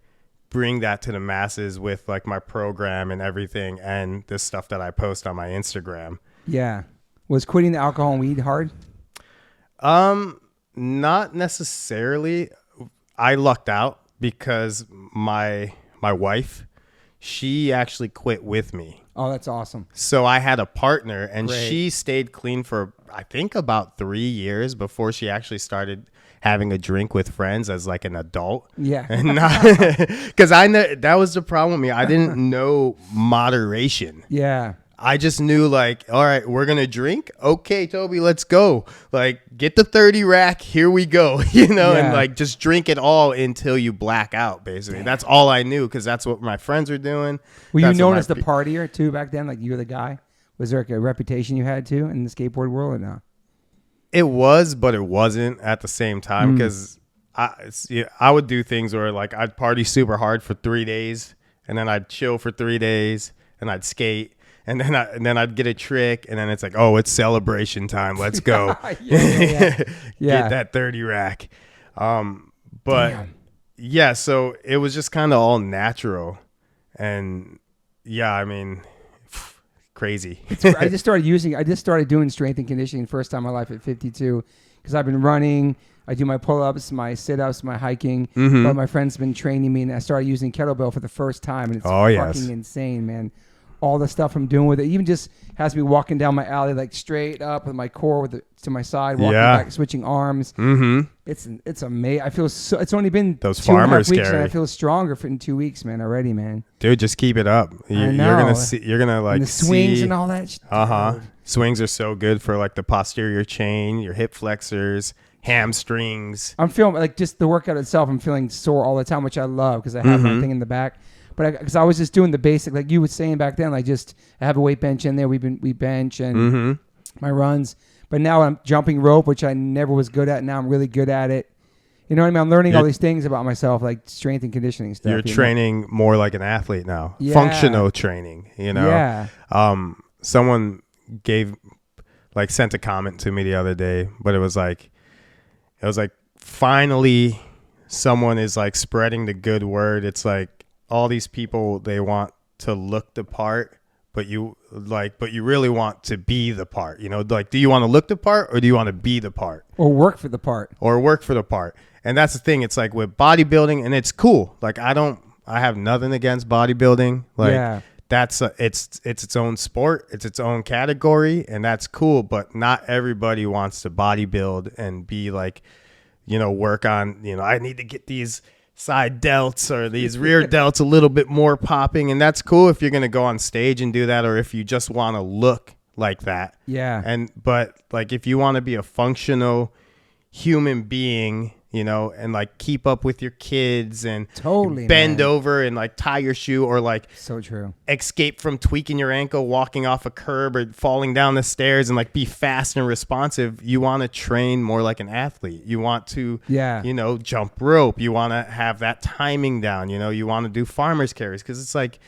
bring that to the masses with like my program and everything and the stuff that I post on my Instagram. Yeah. Was quitting the alcohol and weed hard? Not necessarily. I lucked out because my wife, she actually quit with me. Oh, that's awesome. So I had a partner, and Great. she stayed clean for, I think, about 3 years before she actually started having a drink with friends as like an adult. Yeah. And not because I know that was the problem with me. I didn't know moderation. Yeah. I just knew, like, all right, we're going to drink. Okay, Toby, let's go. Like, get the 30 rack. Here we go. You know, Yeah. and like just drink it all until you black out, basically. That's all I knew because that's what my friends were doing. Were you That's what known my as the partier too back then? Like you were the guy? Was there like a reputation you had too in the skateboard world or no? It was, but it wasn't at the same time because I would do things where like I'd party super hard for 3 days and then I'd chill for 3 days and I'd skate and then I'd get a trick and then it's like, oh, it's celebration time. Let's go. Yeah. Get that 30 rack. But Damn. yeah, so it was just kind of all natural. And yeah, I mean, crazy. I just started doing strength and conditioning first time in my life at 52 because I've been running. I do my pull-ups, my sit-ups, my hiking. But my friend's been training me, and I started using kettlebell for the first time, and it's fucking insane, man. All the stuff I'm doing with it, even just has me walking down my alley like straight up with my core to my side, walking back, switching arms. It's amazing. I feel so. It's only been those 2.5 farmers weeks, carry. and I feel stronger in 2 weeks, man. Already, man. Dude, just keep it up. You're gonna see. You're gonna like And the swings see, and all that. Dude. Swings are so good for like the posterior chain, your hip flexors, hamstrings. I'm feeling like just the workout itself. I'm feeling sore all the time, which I love because I have my thing in the back. But because I was just doing the basic, like you were saying back then, like just I have a weight bench in there. We bench and my runs. But now I'm jumping rope, which I never was good at. Now I'm really good at it. You know what I mean? I'm learning all these things about myself, like strength and conditioning stuff. You're training more like an athlete now. Yeah. Functional training. You know. Yeah. Someone sent a comment to me the other day, but it was like finally someone is like spreading the good word. It's like all these people, they want to look the part, but you really want to be the part, you know, like, do you want to look the part or do you want to be the part Or work for the part. And that's the thing. It's like with bodybuilding, and it's cool. Like I have nothing against bodybuilding. Like that's it's its own sport. It's its own category, and that's cool. But not everybody wants to bodybuild and be like, you know, work on, you know, I need to get these side delts or these rear delts a little bit more popping. And that's cool if you're going to go on stage and do that, or if you just want to look like that. Yeah. But like, if you want to be a functional human being, you know, and like keep up with your kids and bend over and like tie your shoe, or like so true, escape from tweaking your ankle, walking off a curb or falling down the stairs, and like be fast and responsive. You want to train more like an athlete. You want to, you know, jump rope. You want to have that timing down. You know, you want to do farmer's carries, because it's like,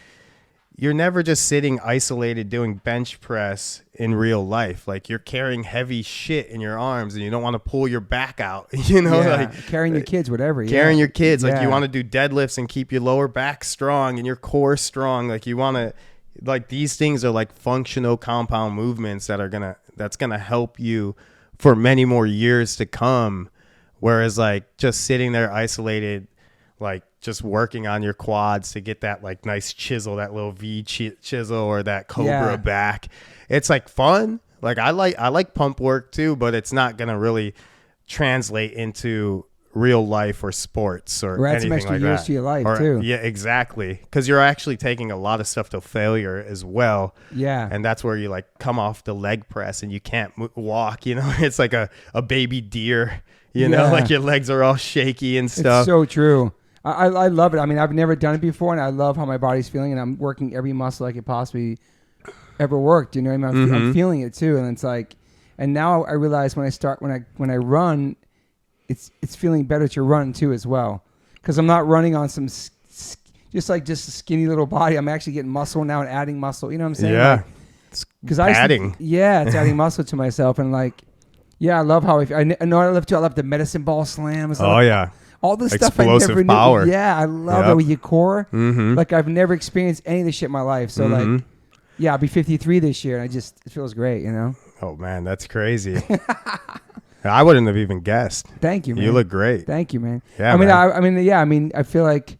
you're never just sitting isolated doing bench press in real life. Like, you're carrying heavy shit in your arms and you don't want to pull your back out, you know, like carrying your kids, whatever. Carrying your kids. Like, you want to do deadlifts and keep your lower back strong and your core strong. Like, you want to, like, these things are like functional compound movements that's going to help you for many more years to come. Whereas like just sitting there isolated, like just working on your quads to get that like nice chisel, that little V chisel, or that cobra back. It's like fun. Like I like pump work too, but it's not going to really translate into real life or sports or anything some extra like years that. to your life too. Yeah, exactly. Because you're actually taking a lot of stuff to failure as well. Yeah. And that's where you like come off the leg press and you can't walk, you know, it's like a baby deer, you know, like your legs are all shaky and stuff. It's so true. I love it. I mean, I've never done it before, and I love how my body's feeling, and I'm working every muscle I could possibly ever worked. You know what I mean? I'm feeling it too, and it's like, and now I realize when I run, it's feeling better to run too as well, because I'm not running on some just a skinny little body. I'm actually getting muscle now and adding muscle. You know what I'm saying? Yeah. Because adding. It's adding muscle to myself, and like, yeah, I love how I know I love too. I love the medicine ball slams. All the stuff I never power. knew. Yeah, I love it with your core. Like, I've never experienced any of this shit in my life. So like, yeah, I'll be 53 this year, and it feels great, you know? Oh man, that's crazy. I wouldn't have even guessed. Thank you, man. You look great. Thank you, man. Yeah, I mean, I feel like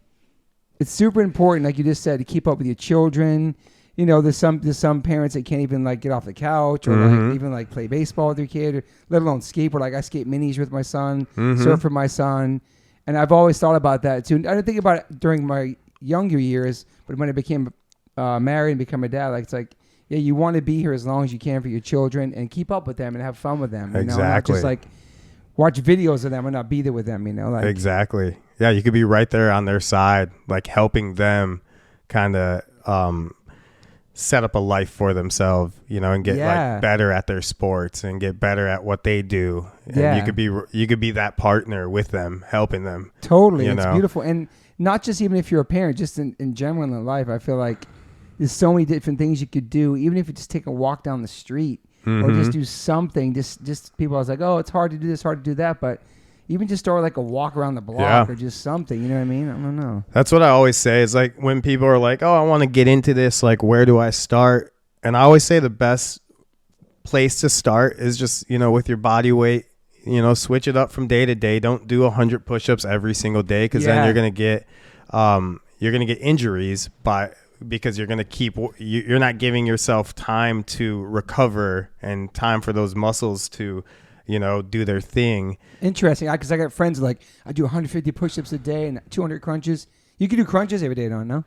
It's super important, like you just said, to keep up with your children. You know, there's some parents that can't even like get off the couch or like even like play baseball with their kid, or let alone skateboard. Like I skate minis with my son, surf with my son, and I've always thought about that too. I didn't think about it during my younger years, but when I became married and become a dad, like it's like, yeah, you want to be here as long as you can for your children and keep up with them and have fun with them. You know? Not just like watch videos of them and not be there with them. You know, like exactly. Yeah, you could be right there on their side, like helping them kind of set up a life for themselves, you know, and get like better at their sports and get better at what they do. And you could be that partner with them, helping them. Totally. It's beautiful. And not just even if you're a parent, just in general in life, I feel like there's so many different things you could do, even if you just take a walk down the street or just do something. Just people, I was like, oh, it's hard to do this, hard to do that. But even just start like a walk around the block or just something, you know what I mean? I don't know. That's what I always say. Is like when people are like, oh, I want to get into this, like, where do I start? And I always say the best place to start is just, you know, with your body weight, you know, switch it up from day to day. Don't do 100 push-ups every single day, because then you're going to get injuries because you're going to you're not giving yourself time to recover and time for those muscles to, you know, do their thing. Interesting, because I got friends like, I do 150 push-ups a day and 200 crunches. You can do crunches every day, don't you know?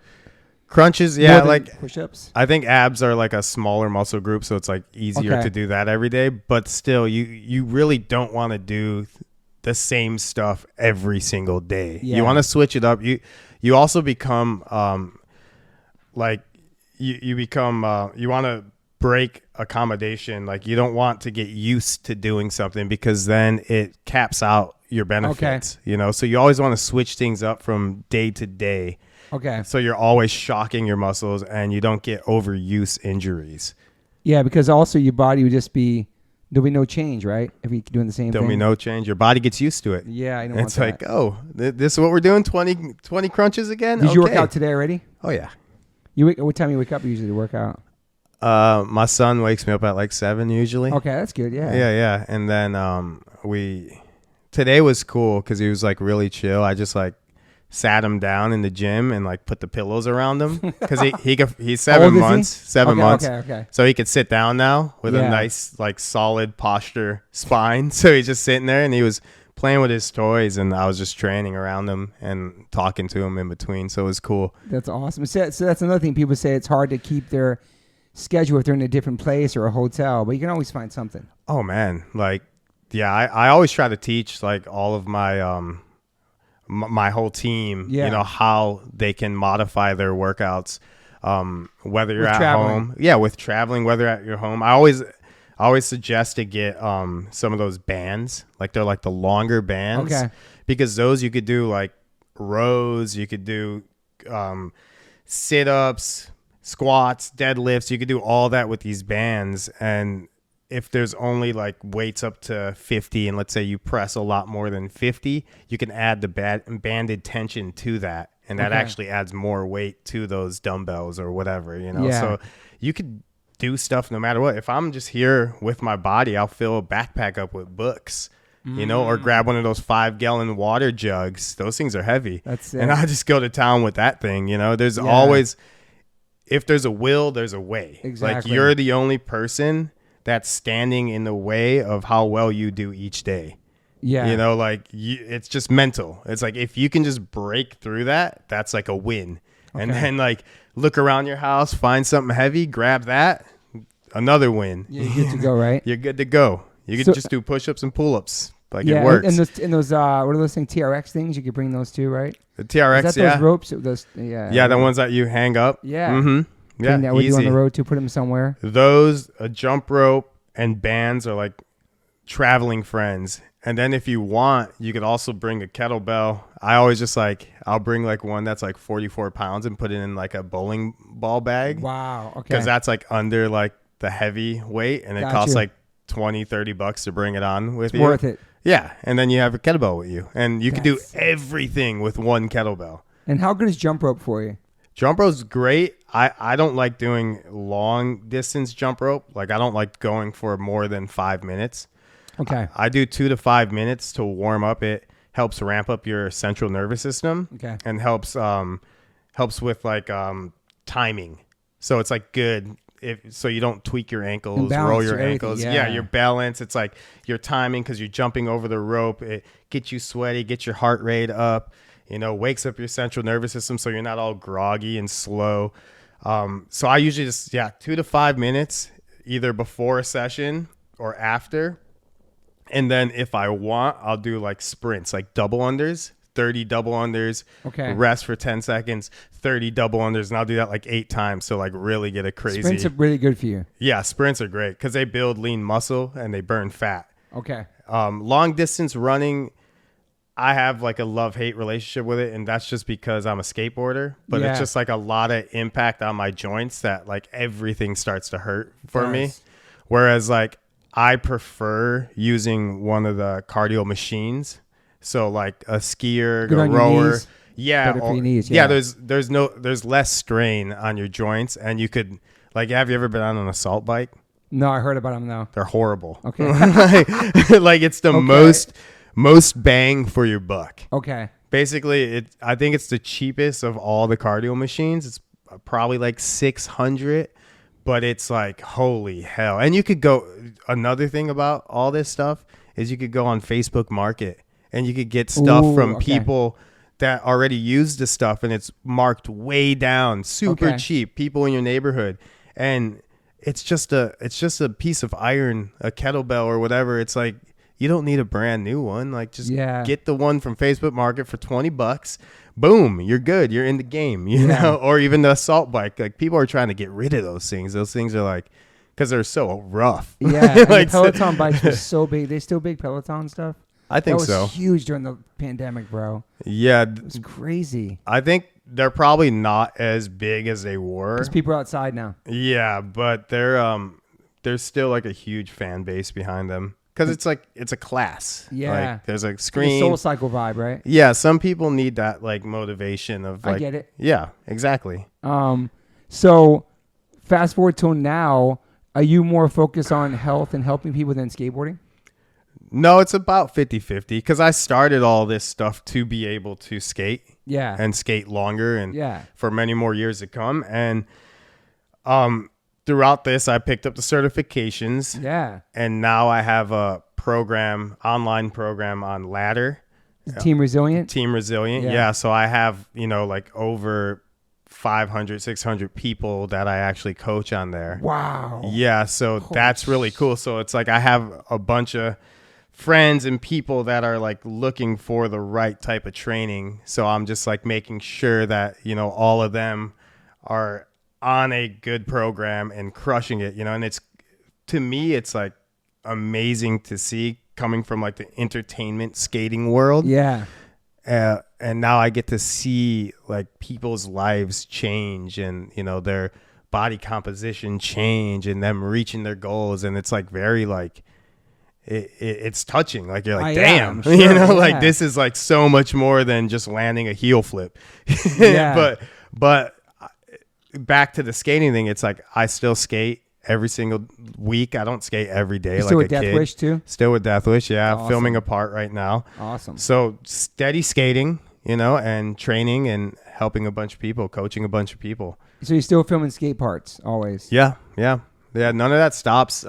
Crunches, yeah, like push-ups. I think abs are like a smaller muscle group, so it's like easier to do that every day. But still, you really don't want to do the same stuff every single day. Yeah. You want to switch it up. You also become you want to break accommodation. Like you don't want to get used to doing something, because then it caps out your benefits, you know? So you always want to switch things up from day to day. Okay. So you're always shocking your muscles and you don't get overuse injuries. Yeah, because also your body would just there'll be no change, right? If you're doing the same thing. There'll be no change. Your body gets used to it. Yeah, I know. It's like, oh, this is what we're doing, 20 crunches again? Did you work out today already? Oh, yeah. What time you wake up usually to work out? My son wakes me up at like 7 usually. Okay, that's good. Yeah. Yeah. And then today was cool because he was like really chill. I just like sat him down in the gym and like put the pillows around him because he's 7 months. 7 months. Okay. So he could sit down now with a nice like solid posture spine. So he's just sitting there and he was playing with his toys, and I was just training around him and talking to him in between. So it was cool. That's awesome. So that's another thing. People say it's hard to keep their schedule if they're in a different place or a hotel, but you can always find something. Oh man, like I always try to teach like all of my my whole team, you know, how they can modify their workouts, whether you're at home, with traveling, whether at your home. I always suggest to get some of those bands, like they're like the longer bands, because those you could do like rows, you could do sit-ups, squats, deadlifts. You could do all that with these bands. And if there's only like weights up to 50, and let's say you press a lot more than 50, you can add the banded tension to that, and that actually adds more weight to those dumbbells or whatever, you know. So you could do stuff no matter what. If I'm just here with my body, I'll fill a backpack up with books, you know, or grab one of those 5-gallon water jugs. Those things are heavy. That's it. And I just go to town with that thing, you know. There's always, if there's a will, there's a way. Exactly. Like you're the only person that's standing in the way of how well you do each day. Yeah. You know, like it's just mental. It's like if you can just break through that, that's like a win. And then like look around your house, find something heavy, grab that, another win. You're good to go, right? You're good to go. You can just do push-ups and pull-ups. Like it works. And those what are those things? TRX things? You could bring those too, right? The TRX, Is that those ropes? The ones that you hang up. Yeah. Mm-hmm. Yeah, that with you on the road to put them somewhere. Those, a jump rope and bands are like traveling friends. And then if you want, you could also bring a kettlebell. I always just I'll bring like one that's like 44 pounds and put it in like a bowling ball bag. Wow. Okay. Because that's like under like the heavy weight, and it costs like $20-$30 to bring it on with you. It's worth it. Yeah. And then you have a kettlebell with you, and you can do everything with one kettlebell. And how good is jump rope for you? Jump rope's great. I don't like doing long distance jump rope. Like I don't like going for more than 5 minutes. Okay. I do 2 to 5 minutes to warm up. It helps ramp up your central nervous system. Okay. And helps helps with like timing. So it's like good so you don't tweak your ankles, roll your ankles. Yeah, your balance. It's like your timing because you're jumping over the rope. It gets you sweaty, gets your heart rate up, wakes up your central nervous system so you're not all groggy and slow. So I usually just, 2 to 5 minutes either before a session or after. And then if I want, I'll do like sprints, like double unders. 30 double unders, rest for 10 seconds, 30 double unders, and I'll do that like 8 times. So like really get a crazy. Sprints are really good for you. Yeah, sprints are great because they build lean muscle and they burn fat. Okay. Long distance running, I have like a love-hate relationship with it, and that's just because I'm a skateboarder. But it's just like a lot of impact on my joints that like everything starts to hurt for me. Whereas like I prefer using one of the cardio machines. So like a skier, a rower, there's less strain on your joints, and you could like, have you ever been on an assault bike? No, I heard about them though. They're horrible. Okay, like it's the most bang for your buck. Okay, basically, I think it's the cheapest of all the cardio machines. It's probably like $600, but it's like holy hell. And you could go. Another thing about all this stuff is you could go on Facebook Market. And you could get stuff from people that already use the stuff, and it's marked way down, super cheap. People in your neighborhood, and it's just a piece of iron, a kettlebell or whatever. It's like you don't need a brand new one. Like just get the one from Facebook Market for $20. Boom, you're good. You're in the game, you know. Or even the assault bike. Like people are trying to get rid of those things. Those things are like because they're so rough. Yeah, like the Peloton bikes were so big. They still big Peloton stuff. I think so. That was huge during the pandemic, bro. Yeah. It was crazy. I think they're probably not as big as they were. Because people are outside now. Yeah, but there's still like a huge fan base behind them. Because it's a class. Yeah. Like, there's a screen. Soul Cycle vibe, right? Yeah, some people need that like motivation of like. I get it. Yeah, exactly. So fast forward till now, are you more focused on health and helping people than skateboarding? No, it's about 50-50 because I started all this stuff to be able to skate and skate longer and for many more years to come. And throughout this, I picked up the certifications. Yeah. And now I have a online program on Ladder. Team Resilient? Team Resilient, yeah. So I have, like over 500, 600 people that I actually coach on there. Wow. Yeah, so that's really cool. So it's like I have a bunch of friends and people that are like looking for the right type of training. So I'm just like making sure that, all of them are on a good program and crushing it, and it's, to me, it's like amazing to see coming from like the entertainment skating world. Yeah. And now I get to see like people's lives change and, their body composition change and them reaching their goals. And it's like very like, it's touching. Like you're like, damn, sure, like this is like so much more than just landing a heel flip. But back to the skating thing, it's like I still skate every single week. I don't skate every day. Still like with a kid. Deathwish too? Still with Deathwish, yeah. Awesome. Filming a part right now. Awesome. So steady skating, and training and helping a bunch of people, coaching a bunch of people. So you're still filming skate parts always? Yeah. None of that stops.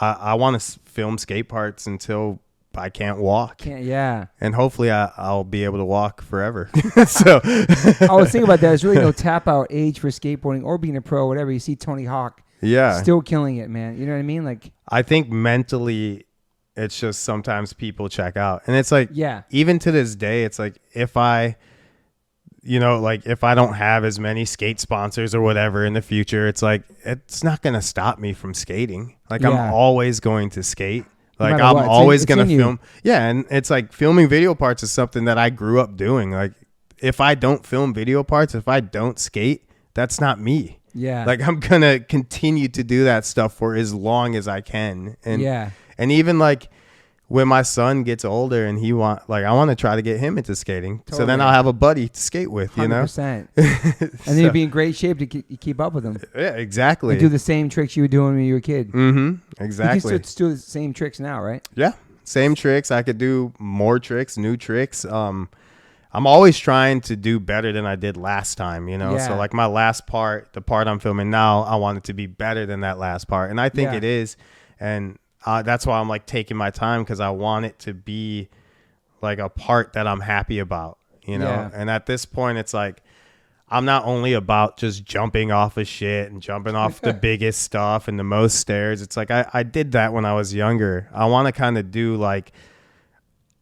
I want to film skate parts until I can't walk. And hopefully I'll be able to walk forever. So I was thinking about that. There's really no tap out age for skateboarding or being a pro, whatever. You see Tony Hawk. Yeah. Still killing it, man. You know what I mean? Like I think mentally it's just sometimes people check out. And it's like even to this day, it's like if I don't have as many skate sponsors or whatever in the future, it's like it's not going to stop me from skating. Like I'm always going to skate. Like I'm always going to film. Yeah. And it's like filming video parts is something that I grew up doing. Like if I don't film video parts, if I don't skate, that's not me. Yeah. Like I'm going to continue to do that stuff for as long as I can. And and even like when my son gets older and I want to try to get him into skating. Totally. So then I'll have a buddy to skate with, 100%. And then you'll be in great shape to keep up with him. Yeah, exactly. And do the same tricks you were doing when you were a kid. Mm-hmm. Exactly. You can still do the same tricks now, right? Yeah. Same tricks. I could do more tricks, new tricks. I'm always trying to do better than I did last time, you know? Yeah. So like my last part, the part I'm filming now, I want it to be better than that last part. And I think it is. And that's why I'm like taking my time, because I want it to be like a part that I'm happy about, you know? Yeah. And at this point, it's like, I'm not only about just jumping off of shit and jumping off the biggest stuff and the most stairs. It's like I did that when I was younger. I want to kind of do like,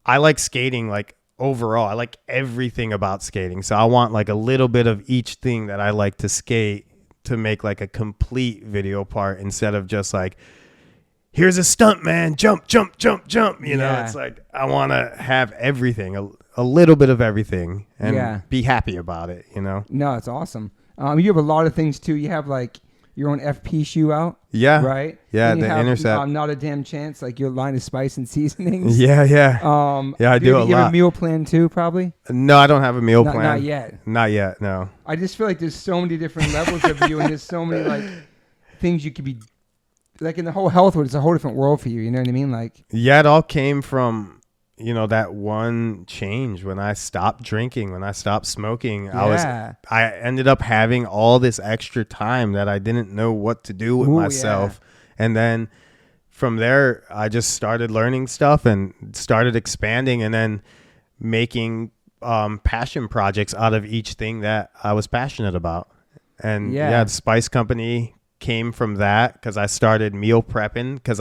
I like skating like overall. I like everything about skating. So I want like a little bit of each thing that I like to skate to make like a complete video part, instead of just like, here's a stunt, man, jump, jump, jump, jump. You know, it's like I want to have everything, a little bit of everything, and be happy about it, you know? No, it's awesome. You have a lot of things too. You have like your own FP shoe out. Yeah. Right? Yeah, and you the have, Intercept. Not a damn chance, like your line of spice and seasonings. Yeah. Yeah, I do a lot. You have a meal plan too, probably? No, I don't have a meal plan. Not yet. Not yet, no. I just feel like there's so many different levels of you, and there's so many like things you could be, like in the whole health world, it's a whole different world for you. You know what I mean? Like, yeah, it all came from, you know, that one change when I stopped drinking, when I stopped smoking. I ended up having all this extra time that I didn't know what to do with myself. And then from there, I just started learning stuff and started expanding, and then making passion projects out of each thing that I was passionate about. And the Spice Company came from that, because I started meal prepping, because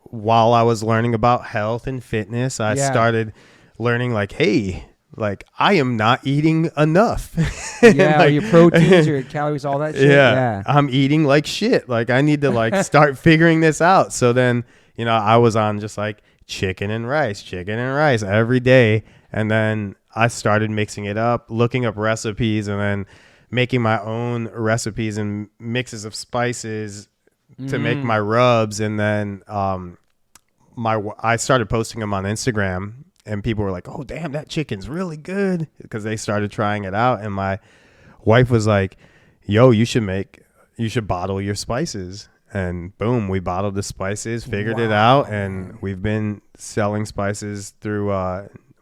while I was learning about health and fitness, I started learning like, hey, like I am not eating enough. Like, your proteins, your calories, all that shit. Yeah. I'm eating like shit. Like I need to like start figuring this out. So then, you know, I was on just like chicken and rice every day. And then I started mixing it up, looking up recipes, and then making my own recipes and mixes of spices to make my rubs. And then I started posting them on Instagram, and people were like, oh damn, that chicken's really good, because they started trying it out. And my wife was like, yo, you should bottle your spices. And boom, we bottled the spices, figured it out, and we've been selling spices through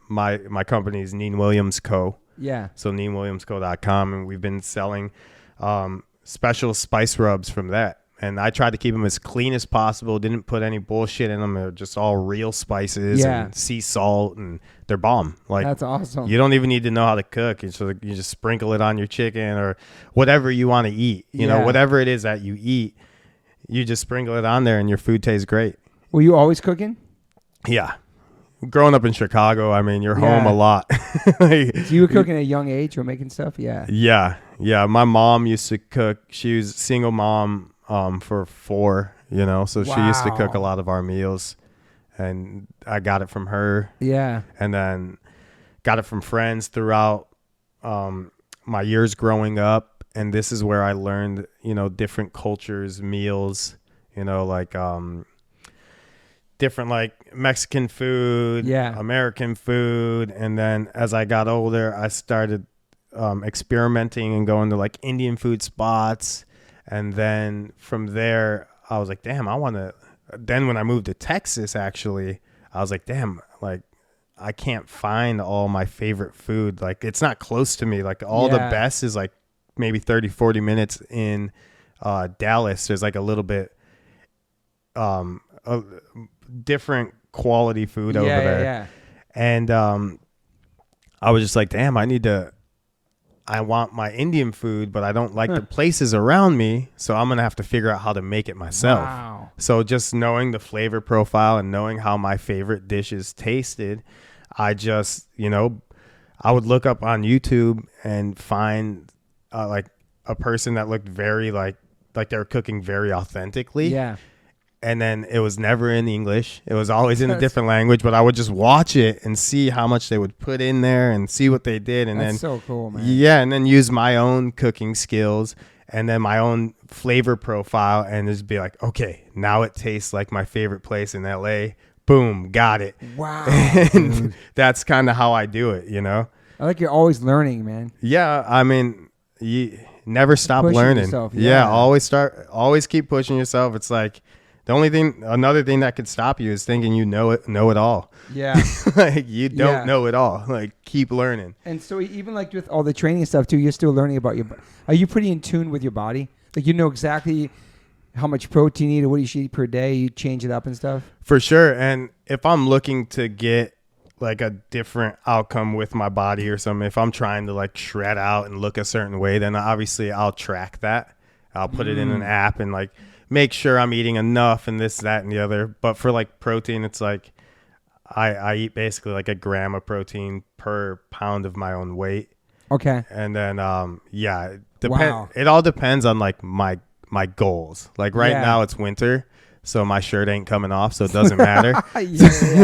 my company's Neen Williams Co. Yeah. So NeenWilliamsCo.com, and we've been selling special spice rubs from that. And I tried to keep them as clean as possible. Didn't put any bullshit in them. They're just all real spices and sea salt, and they're bomb. Like, that's awesome. You don't even need to know how to cook. So you just sprinkle it on your chicken or whatever you want to eat. You know, whatever it is that you eat, you just sprinkle it on there, and your food tastes great. Were you always cooking? Yeah. Growing up in Chicago, I mean, you're home a lot. So you were cooking at a young age or making stuff? Yeah. My mom used to cook. She was a single mom for 4, you know, so she used to cook a lot of our meals, and I got it from her. Yeah. And then got it from friends throughout my years growing up. And this is where I learned, you know, different cultures, meals, you know, like different like Mexican food, American food. And then as I got older, I started experimenting and going to like Indian food spots. And then from there, I was like, damn, I want to. Then when I moved to Texas, actually, I was like, damn, like I can't find all my favorite food. Like it's not close to me. Like all the best is like maybe 30, 40 minutes in Dallas. There's like a little bit different quality food over there. Yeah. And I was just like, damn, I want my Indian food, but I don't like the places around me. So I'm going to have to figure out how to make it myself. Wow. So just knowing the flavor profile and knowing how my favorite dishes tasted, I just, you know, I would look up on YouTube and find like a person that looked very like they were cooking very authentically. Yeah. And then it was never in English. It was always in a different language, but I would just watch it and see how much they would put in there and see what they did. And that's so cool, man. Yeah, and then use my own cooking skills and then my own flavor profile and just be like, okay, now it tastes like my favorite place in LA. Boom, got it. Wow. And that's kind of how I do it, you know? I like you're always learning, man. Yeah, I mean, you never stop learning. Yourself, always keep pushing yourself. It's like, Another thing that could stop you is thinking you know it all. Yeah. Like you don't know it all. Like keep learning. And so even like with all the training stuff too, you're still learning about are you pretty in tune with your body? Like you know exactly how much protein you eat or what you should eat per day, you change it up and stuff? For sure. And if I'm looking to get like a different outcome with my body or something, if I'm trying to like shred out and look a certain way, then obviously I'll track that. I'll put it in an app and like make sure I'm eating enough and this, that, and the other. But for like protein, it's like I eat basically like a gram of protein per pound of my own weight. Okay. And then, Wow. It all depends on like my goals. Like right now it's winter, so my shirt ain't coming off, so it doesn't matter.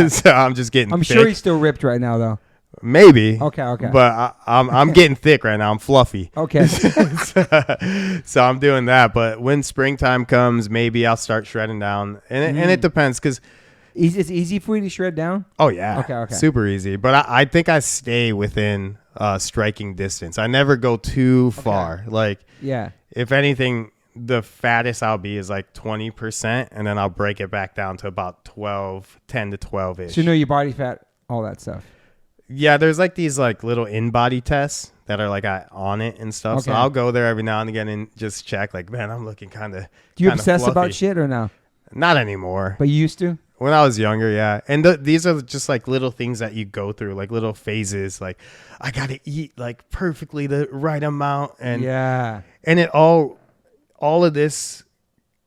So I'm just getting I'm thick. sure he's still ripped right now though. Maybe. Okay. But I'm getting thick right now. I'm fluffy. Okay. So I'm doing that. But when springtime comes, maybe I'll start shredding down. And it depends because it's easy for you to shred down? Oh, yeah. Okay. Super easy. But I think I stay within striking distance. I never go too far. Like, if anything, the fattest I'll be is like 20%, and then I'll break it back down to about 10 to 12-ish. So you know your body fat, all that stuff. Yeah, there's like these like little in-body tests that are like on it and stuff. So I'll go there every now and again and just check like, man, I'm looking kind of Do you obsess fluffy. about shit or no? Not anymore. But you used to? When I was younger, yeah. And these are just like little things that you go through, like little phases. Like I got to eat like perfectly the right amount. And and it all of this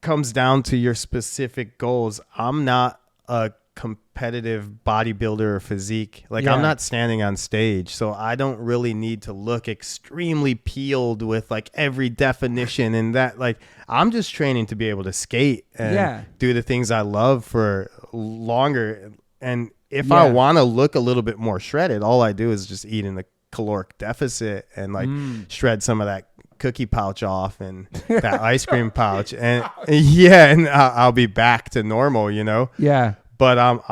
comes down to your specific goals. I'm not a competitive bodybuilder or physique. Like I'm not standing on stage, so I don't really need to look extremely peeled with like every definition and that. Like I'm just training to be able to skate and do the things I love for longer. And if I want to look a little bit more shredded, all I do is just eat in the caloric deficit and like shred some of that cookie pouch off and that ice cream pouch, and and I'll be back to normal, you know. But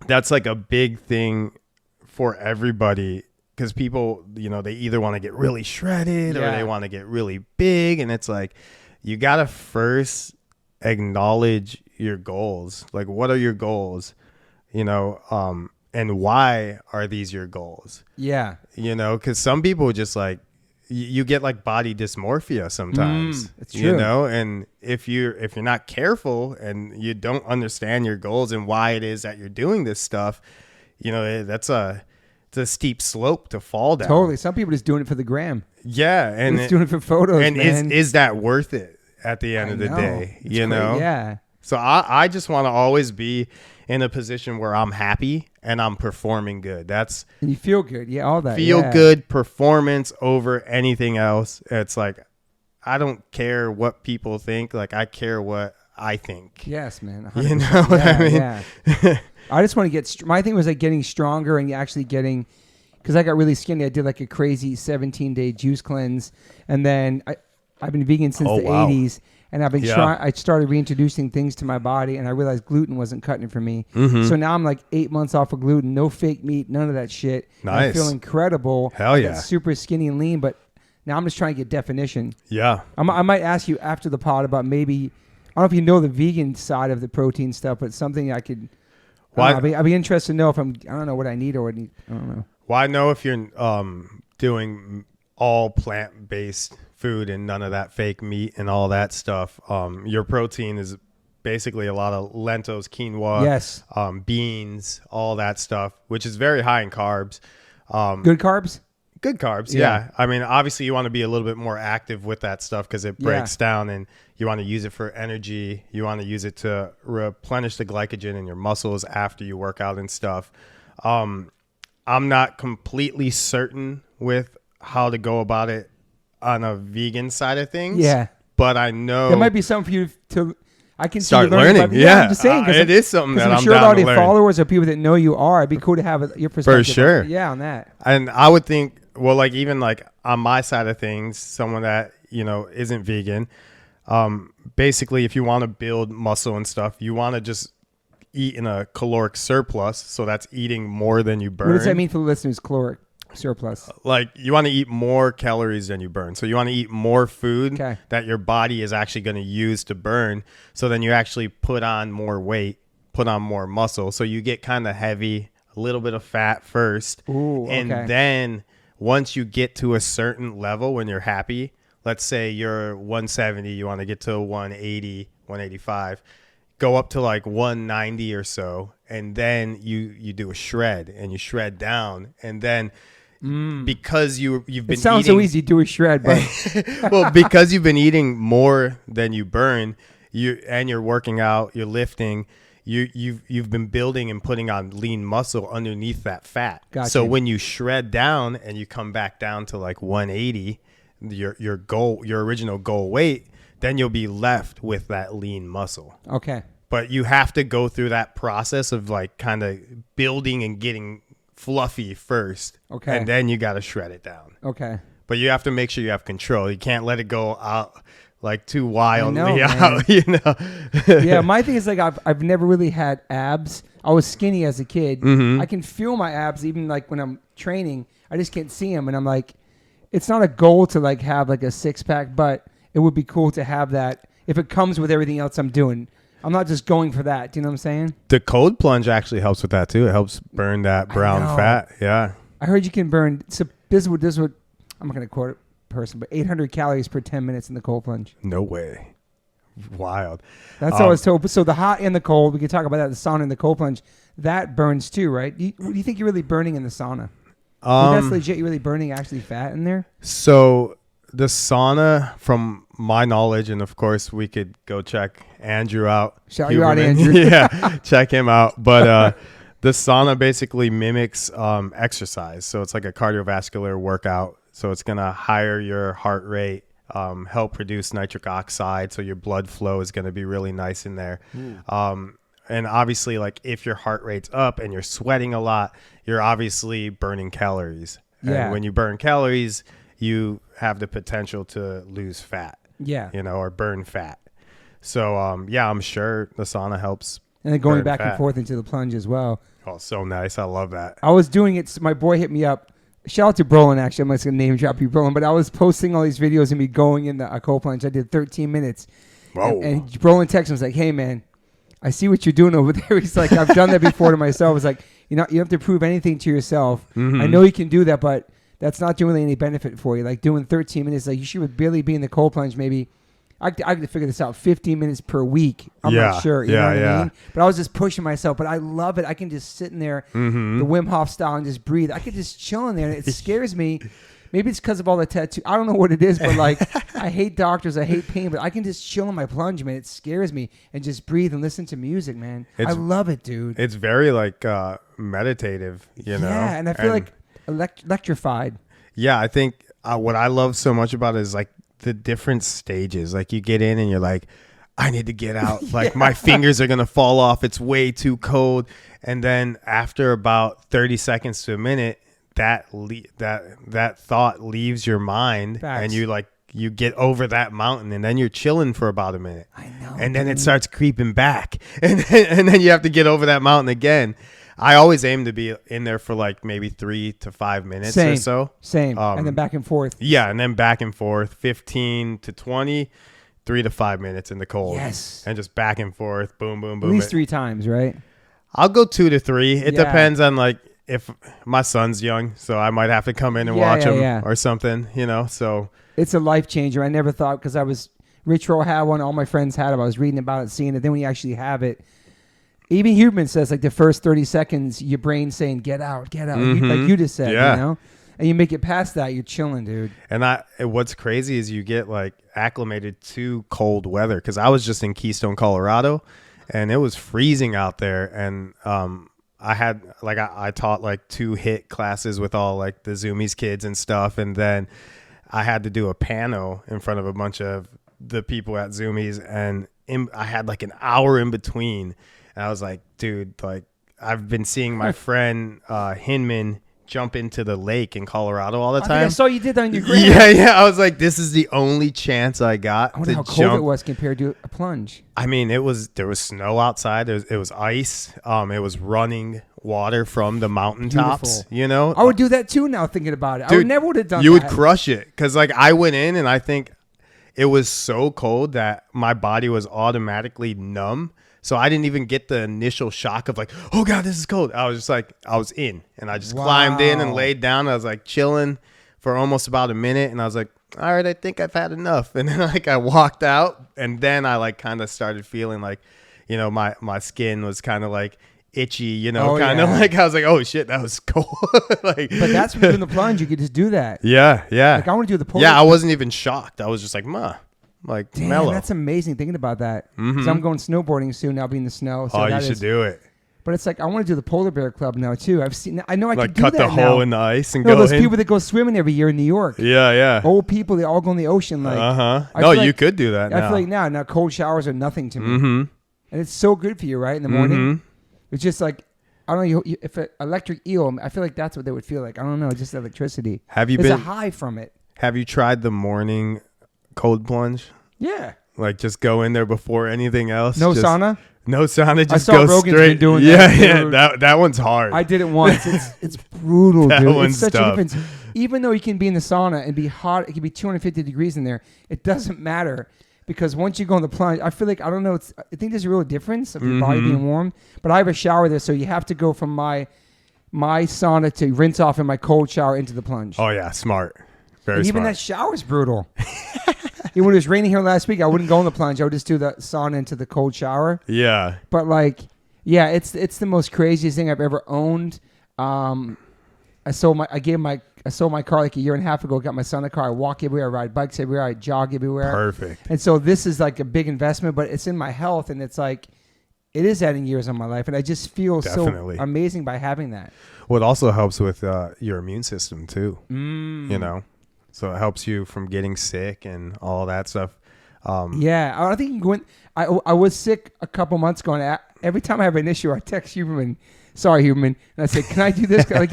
that's like a big thing for everybody, because people, you know, they either want to get really shredded or they want to get really big, and it's like you gotta first acknowledge your goals. Like, what are your goals, you know, and why are these your goals? You know, because some people just like you get like body dysmorphia sometimes. It's true. You know, and if you're not careful and you don't understand your goals and why it is that you're doing this stuff, you know, it's a steep slope to fall down. Totally. Some people just doing it for the gram. And just doing it for photos. And man. is that worth it at the end of the day? It's you know? Yeah. So I just want to always be in a position where I'm happy and I'm performing good. And you feel good. Yeah, all that. Feel good performance over anything else. It's like, I don't care what people think. Like, I care what I think. Yes, man. 100%. You know what I mean? Yeah. I just want to get, my thing was like getting stronger and actually getting, because I got really skinny. I did like a crazy 17-day juice cleanse. And then I've been vegan since the 80s. And I've been trying. I started reintroducing things to my body, and I realized gluten wasn't cutting it for me. So now I'm like 8 months off of gluten, no fake meat, none of that shit. Nice. I feel incredible. Hell yeah. Super skinny and lean, but now I'm just trying to get definition. Yeah. I might ask you after the pod about maybe, I don't know if you know the vegan side of the protein stuff, but something I could. I'd be interested to know if I don't know what I need or what I need. I don't know. Well, I know if you're doing all plant-based food and none of that fake meat and all that stuff, your protein is basically a lot of lentils, quinoa, beans, all that stuff, which is very high in carbs. Good carbs? Good carbs, yeah. I mean, obviously you want to be a little bit more active with that stuff because it breaks down, and you want to use it for energy. You want to use it to replenish the glycogen in your muscles after you work out and stuff. I'm not completely certain with how to go about it on a vegan side of things. But I know there might be something for you to. I can start see you learning. I'm just saying, it is something that I'm sure a down lot to of your learn. followers or people that know you are. It'd be cool to have your perspective. For sure. On that. And I would think, well, like even like on my side of things, someone that, you know, isn't vegan, basically if you want to build muscle and stuff, you want to just eat in a caloric surplus. So that's eating more than you burn. What does that mean for the listeners, caloric? surplus. Like you want to eat more calories than you burn. So you want to eat more food that your body is actually going to use to burn. So then you actually put on more weight, put on more muscle. So you get kind of heavy, a little bit of fat first. Ooh, and then once you get to a certain level when you're happy, let's say you're 170, you want to get to 180, 185, go up to like 190 or so. And then you do a shred and you shred down. And then because you've been eating. It sounds so easy, do a shred, but. Well, because you've been eating more than you burn, you're working out, you're lifting, you've been building and putting on lean muscle underneath that fat. Gotcha. So when you shred down and you come back down to like 180, your original goal weight, then you'll be left with that lean muscle. Okay. But you have to go through that process of like kind of building and getting fluffy first. Okay. And then you got to shred it down. Okay. But you have to make sure you have control. You can't let it go out like too wildly out, you know. Yeah, my thing is like I've never really had abs. I was skinny as a kid. I can feel my abs even like when I'm training. I just can't see them, and I'm like, it's not a goal to like have like a six pack, but it would be cool to have that if it comes with everything else I'm doing. I'm not just going for that. Do you know what I'm saying? The cold plunge actually helps with that too. It helps burn that brown fat. Yeah. I heard you can burn. So this is what I'm not going to quote it person, but 800 calories per 10 minutes in the cold plunge. No way. Wild. That's how I was told. So the hot and the cold, we can talk about that. The sauna and the cold plunge, that burns too, right? Do you think you're really burning in the sauna? That's legit. You're really burning actually fat in there? So the sauna, from my knowledge, and of course we could go check Andrew out. Shout you out, Andrew. Yeah, check him out. But the sauna basically mimics exercise. So it's like a cardiovascular workout. So it's going to higher your heart rate, help produce nitric oxide. So your blood flow is going to be really nice in there. And obviously, like if your heart rate's up and you're sweating a lot, you're obviously burning calories. Yeah. And when you burn calories, you have the potential to lose fat. Yeah. Or burn fat. So, I'm sure the sauna helps. And then going back and forth into the plunge as well. Oh, so nice. I love that. I was doing it. My boy hit me up. Shout out to Brolin, actually. I'm not going to name drop you, Brolin. But I was posting all these videos of me going in the cold plunge. I did 13 minutes. Whoa. And Brolin texted me, was like, hey, man, I see what you're doing over there. He's like, I've done that before to myself. It's like, you don't have to prove anything to yourself. I know you can do that, but that's not doing any benefit for you. Like doing 13 minutes, like you should really be in the cold plunge maybe. I could figure this out, 15 minutes per week. I'm not sure. You know what I mean? But I was just pushing myself. But I love it. I can just sit in there, the Wim Hof style, and just breathe. I could just chill in there. And it scares me. Maybe it's because of all the tattoo. I don't know what it is, but like I hate doctors. I hate pain, but I can just chill in my plunge, man. It scares me and just breathe and listen to music, man. I love it, dude. It's very like meditative, you know? Yeah, and I feel like electrified. Yeah, I think what I love so much about it is like the different stages. Like you get in and you're like, I need to get out. Like my fingers are going to fall off. It's way too cold. And then after about 30 seconds to a minute, that thought leaves your mind. Facts. And you get over that mountain and then you're chilling for about a minute. I know. And then it starts creeping back. And then you have to get over that mountain again. I always aim to be in there for like maybe 3 to 5 minutes or so. Same. And then back and forth. Yeah, and then back and forth, 15 to 20, 3 to 5 minutes in the cold. Yes. And just back and forth, boom, boom, boom. At least 3 times, right? I'll go 2 to 3. It depends on like if my son's young, so I might have to come in and watch him or something, so. It's a life changer. I never thought, because Rich Roll had one, all my friends had it. I was reading about it, seeing it. Then when you actually have it, even Huberman says like the first 30 seconds, your brain's saying, get out. Like you just said, and you make it past that, you're chilling, dude. And what's crazy is you get like acclimated to cold weather, because I was just in Keystone, Colorado, and it was freezing out there. And I had like I taught like 2 HIIT classes with all like the Zoomies kids and stuff, and then I had to do a pano in front of a bunch of the people at Zoomies, and I had like an hour in between, and I was like, dude, like I've been seeing my friend Hinman jump into the lake in Colorado all the time. I saw you did that on your gram. Yeah. I was like, this is the only chance I got I wonder how cold it was compared to a plunge. I mean, there was snow outside. It was ice. It was running water from the mountaintops. Beautiful. You know, I would do that too now thinking about it. Dude, I would never have done you that. would crush it because like I went in and I think it was so cold that my body was automatically numb. So I didn't even get the initial shock of like, oh God, this is cold. I was just like, I was in and I just climbed in and laid down. I was like chilling for almost about a minute. And I was like, all right, I think I've had enough. And then like I walked out and then I like kind of started feeling like, you know, my skin was kind of like itchy, you know, kind of like I was like, oh shit, that was cold. Like, but that's when you're doing the plunge. You could just do that. Yeah. Like I want to do the polar. Yeah, I wasn't even shocked. I was just like, like damn, mellow. that's amazing thinking about that. Because I'm going snowboarding soon. I'll be in the snow. So you should do it. But it's like I want to do the polar bear club now too. I know I like can do cut that the now. hole in the ice and No, go those in. people that go swimming every year in New York. Yeah. Old people, they all go in the ocean. Like, No, you like, could do that now. I feel like now cold showers are nothing to me. And it's so good for you, right? In the morning. It's just like, I don't know, if an electric eel, I feel like that's what they would feel like. I don't know, just electricity. There's a high from it. Have you tried the morning cold plunge? Yeah. Like just go in there before anything else. No sauna? No sauna, just I go saw Rogan's straight. Been doing That one's hard. I did it once. It's brutal, That dude. one's It's such tough. a difference. Even though you can be in the sauna and be hot, it can be 250 degrees in there. It doesn't matter because once you go in the plunge, I feel like, I don't know, I think there's a real difference of your body being warm. But I have a shower there, so you have to go from my sauna to rinse off in my cold shower into the plunge. Oh yeah, smart. Very and even smart. that shower's brutal. Even when it was raining here last week, I wouldn't go in the plunge. I would just do the sauna into the cold shower. Yeah. But like, yeah, it's the most craziest thing I've ever owned. I sold my car like a year and a half ago. Got my son a car. I walk everywhere. I ride bikes everywhere. I jog everywhere. Perfect. And so this is like a big investment, but it's in my health, and it's like it is adding years on my life, and I just feel so amazing by having that. Well, it also helps with your immune system too. You know, so it helps you from getting sick and all that stuff. Yeah, I think I was sick a couple months ago, and every time I have an issue, I text Huberman. Sorry, Huberman, and I said, "Can I do this?" Like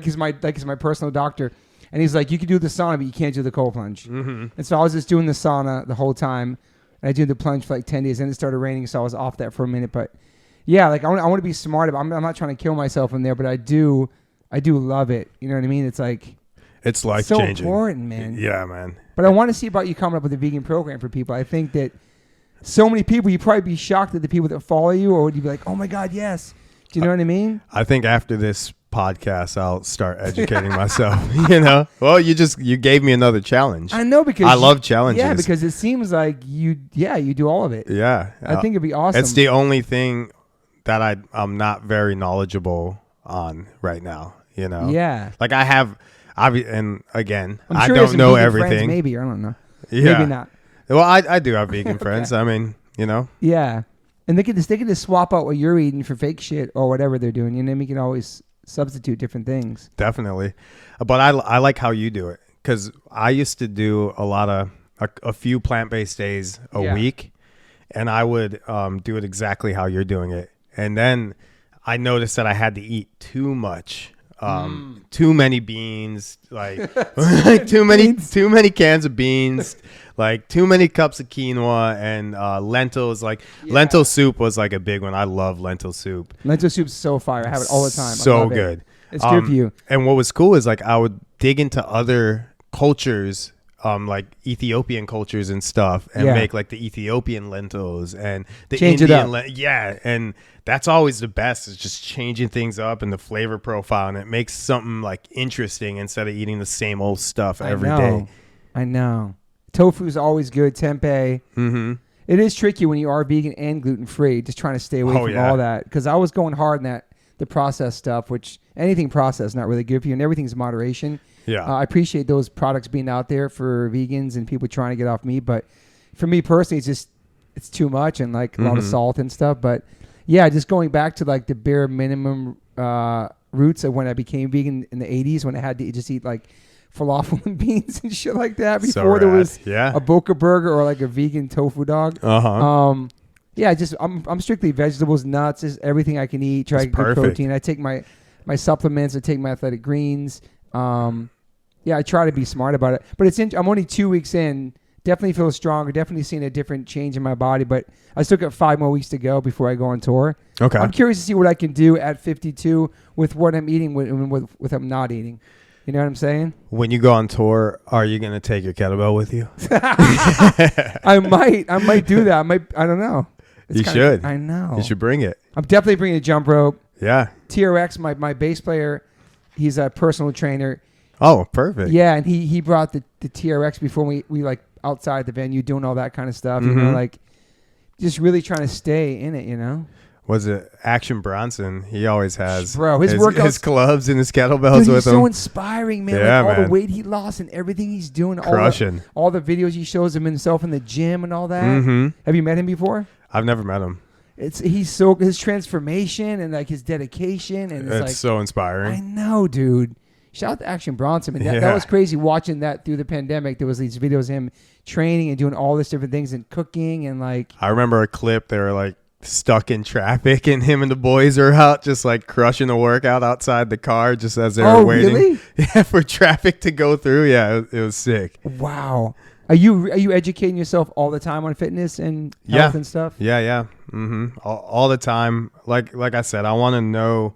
he's my personal doctor, and he's like, "You can do the sauna, but you can't do the cold plunge." And so I was just doing the sauna the whole time, and I did the plunge for like 10 days. Then it started raining, so I was off that for a minute. But yeah, like I want to be smart about. I'm not trying to kill myself in there, but I do love it. You know what I mean? It's like it's life so changing. important, man. Yeah, man. But I want to see about you coming up with a vegan program for people. I think that so many people, you'd probably be shocked at the people that follow you, or would you be like, oh my God, yes. Do you know what I mean? I think after this podcast, I'll start educating myself, you know? Well, you gave me another challenge. I know, because I love challenges. Yeah, because it seems like you do all of it. Yeah. I think it'd be awesome. It's the only thing that I'm not very knowledgeable on right now, you know? Yeah. Like and again, I'm sure I don't know vegan everything. Friends, maybe, I don't know. Yeah. Maybe not. Well, I do have vegan friends. I mean, you know? Yeah. And they could just swap out what you're eating for fake shit or whatever they're doing. And then we can always substitute different things. Definitely. But I like how you do it, because I used to do a few plant-based days a week, and I would do it exactly how you're doing it. And then I noticed that I had to eat too much. Too many beans, like too many cans of beans, like too many cups of quinoa and lentils. Like lentil soup was like a big one. I love lentil soup. Lentil soup's so fire. I have it all the time. So good. It's good for you. And what was cool is like I would dig into other cultures, like Ethiopian cultures and stuff, and make like the Ethiopian lentils and the Change Indian it up. And that's always the best, is just changing things up and the flavor profile, and it makes something like interesting instead of eating the same old stuff every day. I know. Tofu's always good. Tempeh. It is tricky when you are vegan and gluten free, just trying to stay away from all that, because I was going hard in the processed stuff, which anything processed is not really good for you, and everything's moderation. Yeah. I appreciate those products being out there for vegans and people trying to get off meat, but for me personally, it's too much, and like a lot of salt and stuff. But yeah, just going back to like the bare minimum roots of when I became vegan in the 80s, when I had to just eat like falafel and beans and shit like that before there was a Boca burger or like a vegan tofu dog. Yeah, I'm strictly vegetables, nuts, just everything I can eat. Try to get good protein. I take my supplements. I take my athletic greens. Yeah, I try to be smart about it. But I'm only 2 weeks in Definitely feel stronger. Definitely seeing a different change in my body. But I still got 5 more weeks to go before I go on tour. Okay. I'm curious to see what I can do at 52 with what I'm eating with what I'm not eating. You know what I'm saying? When you go on tour, are you going to take your kettlebell with you? I might do that. I don't know. You should. I know. You should bring it. I'm definitely bringing a jump rope. Yeah. TRX, my bass player, he's a personal trainer. Oh, perfect. Yeah, and he brought the TRX before we like outside the venue doing all that kind of stuff. You know, like just really trying to stay in it, you know? Was it Action Bronson? He always has his workouts, his clubs and his kettlebells dude, with him. He's so inspiring, man. Yeah, like all man. the weight he lost and everything he's doing. Crushing. All the videos he shows him himself in the gym and all that. Have you met him before? I've never met him. His transformation and like his dedication and it's like so inspiring. I know, dude. Shout out to Action Bronson. Man. That was crazy watching that through the pandemic. There was these videos of him training and doing all this different things and cooking and like. I remember a clip. They were like stuck in traffic and him and the boys are out just like crushing a workout outside the car just as they were waiting. Really? Yeah, for traffic to go through. Yeah, it was sick. Wow. Are you educating yourself all the time on fitness and health and stuff? Yeah. All the time. Like I said, I want to know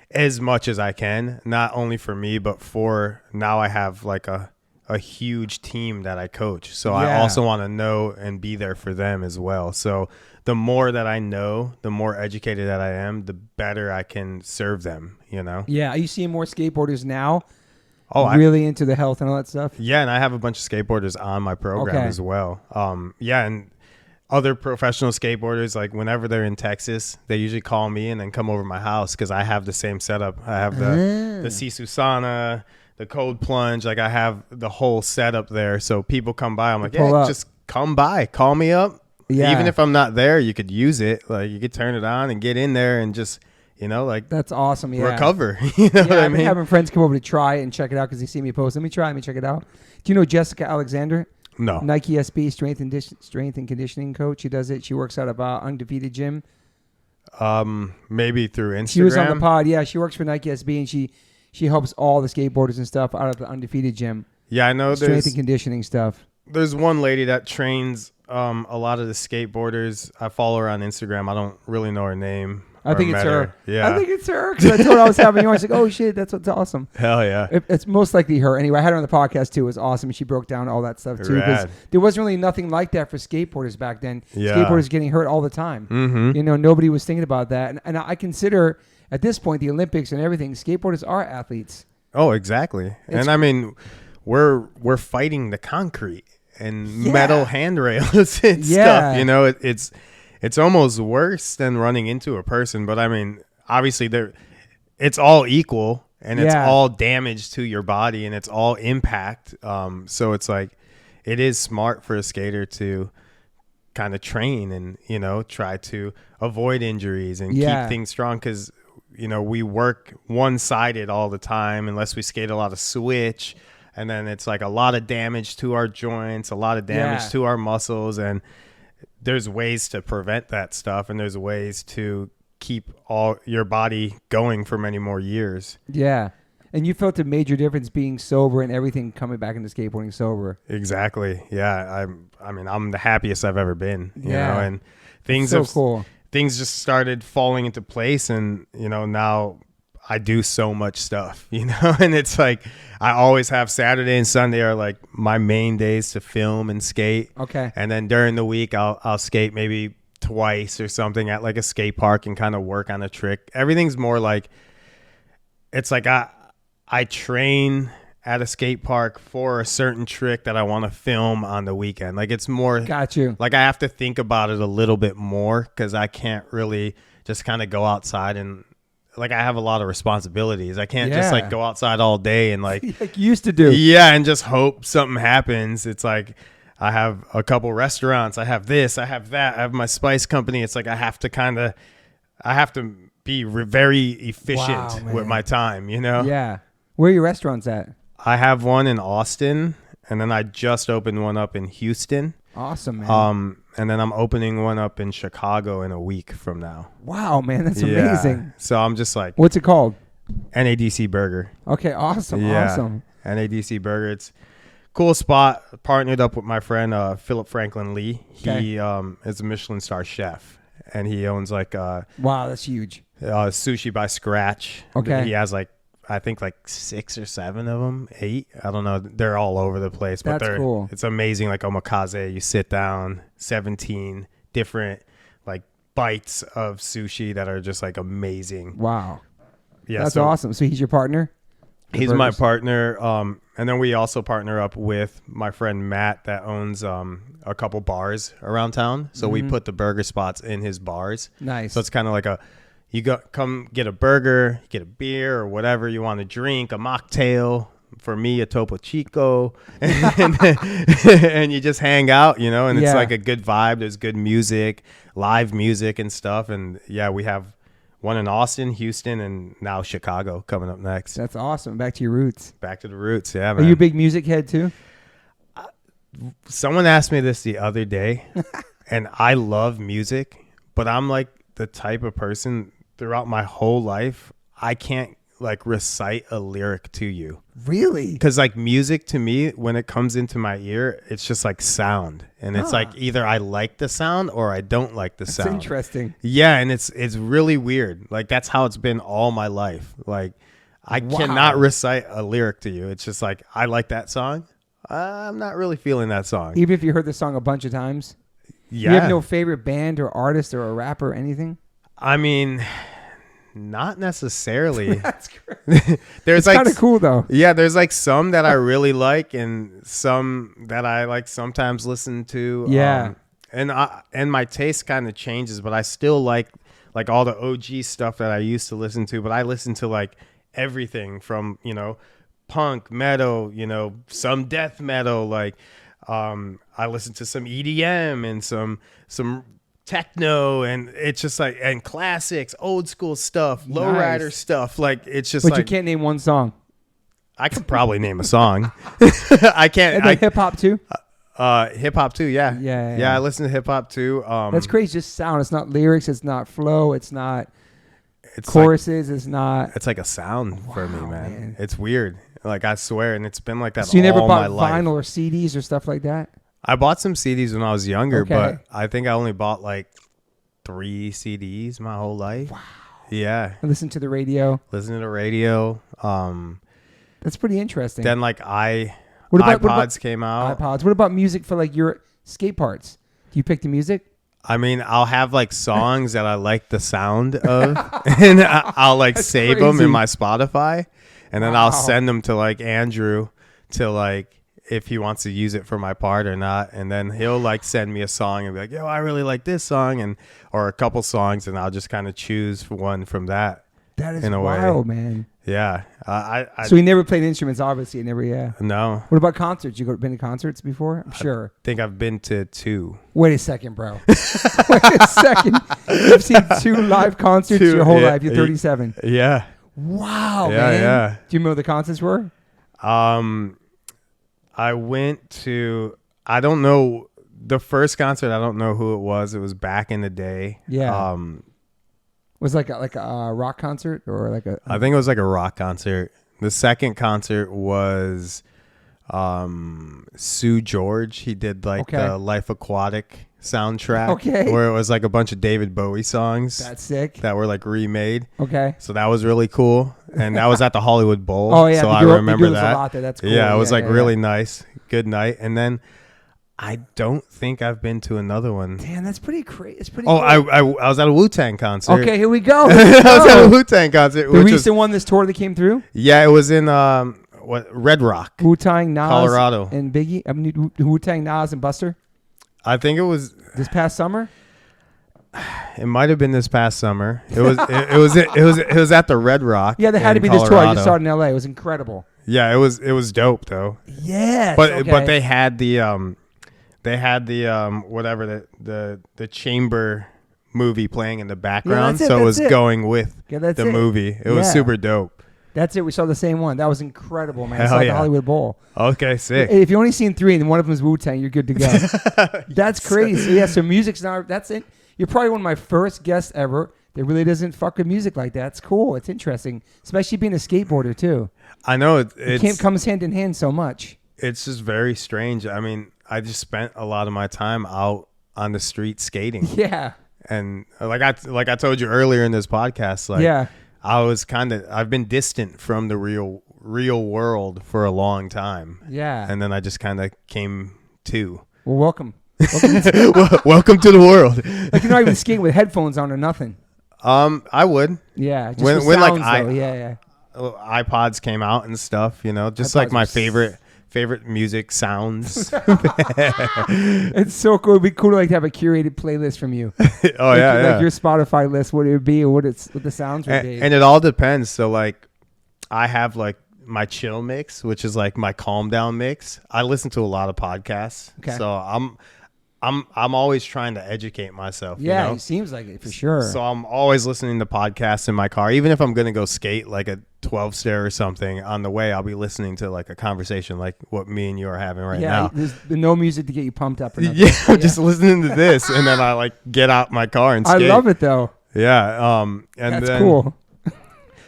as much as I can, not only for me, but for now I have like a huge team that I coach. So I also want to know and be there for them as well. So the more that I know, the more educated that I am, the better I can serve them, you know? Yeah. Are you seeing more skateboarders now? Oh, really into the health and all that stuff? Yeah, and I have a bunch of skateboarders on my program as well. And other professional skateboarders, like whenever they're in Texas, they usually call me and then come over to my house because I have the same setup. I have the Sisu sauna, the cold plunge. Like I have the whole setup there. So people come by. I'm like, just come by. Call me up. Yeah. Even if I'm not there, you could use it. Like you could turn it on and get in there and just, you know, like that's awesome. Yeah. Recover. You know what I mean? I've been having friends come over to try it and check it out because they see me post. Let me check it out. Do you know Jessica Alexander? No. Nike SB strength and conditioning coach. She does it. She works out of Undefeated Gym. Maybe through Instagram. She was on the pod. Yeah, she works for Nike SB and she helps all the skateboarders and stuff out of the Undefeated Gym. Yeah, I know. Strength and conditioning stuff. There's one lady that trains a lot of the skateboarders. I follow her on Instagram. I don't really know her name. I think it's her. Yeah. I think it's her. Because I told her I was having you. I was like, oh, shit, that's awesome. Hell yeah. It's most likely her. Anyway, I had her on the podcast, too. It was awesome. She broke down all that stuff, too. Because there wasn't really nothing like that for skateboarders back then. Yeah. Skateboarders getting hurt all the time. You know, nobody was thinking about that. And I consider, at this point, the Olympics and everything, skateboarders are athletes. Oh, exactly. And, I mean, we're fighting the concrete and metal handrails and stuff. You know, it's almost worse than running into a person. But I mean, obviously it's all equal and it's all damage to your body and it's all impact. So it's like, it is smart for a skater to kind of train and, you know, try to avoid injuries and keep things strong. 'Cause, you know, we work one-sided all the time unless we skate a lot of switch. And then it's like a lot of damage to our joints, a lot of damage to our muscles. And there's ways to prevent that stuff. And there's ways to keep all your body going for many more years. Yeah. And you felt a major difference being sober and everything coming back into skateboarding sober. Exactly. Yeah. I mean, I'm the happiest I've ever been, you know, and things cool. Things just started falling into place. And, you know, now I do so much stuff, you know, and it's like I always have Saturday and Sunday are like my main days to film and skate. Okay. And then during the week, I'll skate maybe twice or something at like a skate park and kind of work on a trick. Everything's more like, it's like I train at a skate park for a certain trick that I want to film on the weekend. Like it's more, like I have to think about it a little bit more because I can't really just kind of go outside and, like I have a lot of responsibilities. I can't just like go outside all day and like you used to do. Yeah, and just hope something happens. It's like I have a couple restaurants. I have this. I have that. I have my spice company. It's like I have to be very efficient with my time. You know? Yeah. Where are your restaurants at? I have one in Austin, and then I just opened one up in Houston. Awesome, man. And then I'm opening one up in Chicago in a week from now. Wow, man, that's amazing. So I'm just like, what's it called? NADC Burger. Okay, awesome, awesome. NADC Burger. It's cool spot. Partnered up with my friend Philip Franklin Lee. Okay. He is a Michelin star chef, and he owns like wow, that's huge. Sushi by Scratch. Okay. He has like, I think like 6 or 7 of them, 8. I don't know. They're all over the place, but That's cool. It's amazing. Like omakase, you sit down, 17 different like bites of sushi that are just like amazing. Wow. Yeah, that's awesome. So he's your partner? He's my partner. And then we also partner up with my friend Matt that owns a couple bars around town. So we put the burger spots in his bars. Nice. So it's kind of like come get a burger, get a beer or whatever you want to drink, a mocktail. For me, a Topo Chico. And you just hang out, and it's like a good vibe. There's good music, live music and stuff. And yeah, we have one in Austin, Houston, and now Chicago coming up next. That's awesome. Back to your roots. Back to the roots, yeah, man. Are you a big music head too? Someone asked me this the other day, and I love music, but I'm like the type of person throughout my whole life, I can't like recite a lyric to you. Really? Because like music to me, when it comes into my ear, it's just like sound. And it's like either I like the sound or I don't like the sound. That's interesting. Yeah, and it's really weird. Like that's how it's been all my life. Like I cannot recite a lyric to you. It's just like, I like that song. I'm not really feeling that song. Even if you heard the song a bunch of times? Yeah. You have no favorite band or artist or a rapper or anything? I mean, not necessarily. That's great. There's it's like kind of cool though. Yeah, there's like some that I really like and some that I like sometimes listen to. Yeah. And my taste kind of changes, but I still like all the OG stuff that I used to listen to, but I listen to like everything from, punk, metal, some death metal, like I listen to some EDM and some techno, and it's just like, and classics, old school stuff, lowrider stuff. Like it's just but like, you can't name one song. I could probably name a song. I can't. And hip hop too? Hip hop too. Yeah. Yeah. I listen to hip hop too. That's crazy. Just sound. It's not lyrics. It's not flow. It's not choruses. It's not. It's like a sound for me, man. It's weird. Like I swear, and it's been like that. So you never all bought my life. vinyl or CDs or stuff like that? I bought some CDs when I was younger, Okay. but I think I only bought like 3 CDs my whole life. Wow. Yeah. I listen to the radio. Listen to the radio. That's pretty interesting. Then like iPods came out. iPods. What about music for like your skate parts? Do you pick the music? I mean, I'll have like songs that I like the sound of, and I'll like save them in my Spotify, and then I'll send them to like Andrew to like if he wants to use it for my part or not, and then he'll like send me a song and be like, "Yo, I really like this song," or a couple songs, and I'll just kind of choose one from that. That is in a wild, way. Man. Yeah. So you never played instruments, obviously. Never, yeah. No. What about concerts? Been to concerts before? I'm sure. I think I've been to 2. Wait a second, bro. Wait a second. You've seen 2 live concerts your whole life. You're 37. Yeah. Wow, yeah, man. Yeah. Do you remember what the concerts were? I went to, I don't know, the first concert, I don't know who it was. It was back in the day. Yeah. Was it like a rock concert or like a? I think it was like a rock concert. The second concert was Sue George. He did like the Life Aquatic soundtrack. Okay. Where it was like a bunch of David Bowie songs. That's sick. That were like remade. Okay. So that was really cool. And that was at the Hollywood Bowl. Oh yeah. So I remember that. A lot there. That's cool. Yeah, it was really nice. Good night. And then I don't think I've been to another one. Damn, that's pretty crazy. It's pretty. Oh, cool. I was at a Wu-Tang concert. Okay, here we go. I was at a Wu-Tang concert. The recent one, this tour that came through. Yeah, it was in Red Rock, Wu-Tang, Nas, Colorado, and Biggie. I mean, Wu-Tang, Nas, and Buster. I think it was this past summer. It might have been this past summer. It was at the Red Rock. Yeah, they had to be Colorado. this tour. I just saw it in L.A. It was incredible. Yeah, it was dope though. Yes, but they had the whatever the chamber movie playing in the background, so it was going with the movie. It was super dope. That's it. We saw the same one. That was incredible, man. Hell it's like yeah. the Hollywood Bowl. Okay, sick. If you've only seen 3 and one of them is Wu-Tang, you're good to go. That's crazy. Yeah, so music's not. That's it. You're probably one of my first guests ever that really doesn't fuck with music like that. It's cool. It's interesting, especially being a skateboarder too. I know it comes hand in hand so much. It's just very strange. I mean, I just spent a lot of my time out on the street skating. Yeah. And like I told you earlier in this podcast, like Yeah. I've been distant from the real world for a long time. Yeah. And then I just kind of came to. Well, welcome. Welcome to the world. Like you're not even skating with headphones on or nothing. I would. Yeah. Just When with like sounds, though. Yeah. iPods came out and stuff, you know, just iPods like my are favorite music sounds. It's so cool. It'd be cool to like have a curated playlist from you. Oh like, yeah. Like your Spotify list, what it would be, or what the sounds would be. And it all depends. So like, I have like my chill mix, which is like my calm down mix. I listen to a lot of podcasts, so I'm always trying to educate myself. Yeah, you know? it seems like it for sure. So I'm always listening to podcasts in my car, even if I'm gonna go skate like a 12-stair or something. On the way, I'll be listening to like a conversation like what me and you are having right now. There's no music to get you pumped up. Or nothing. Yeah, I'm just listening to this, and then I like get out my car and skate. I love it though. Yeah, and that's then, cool.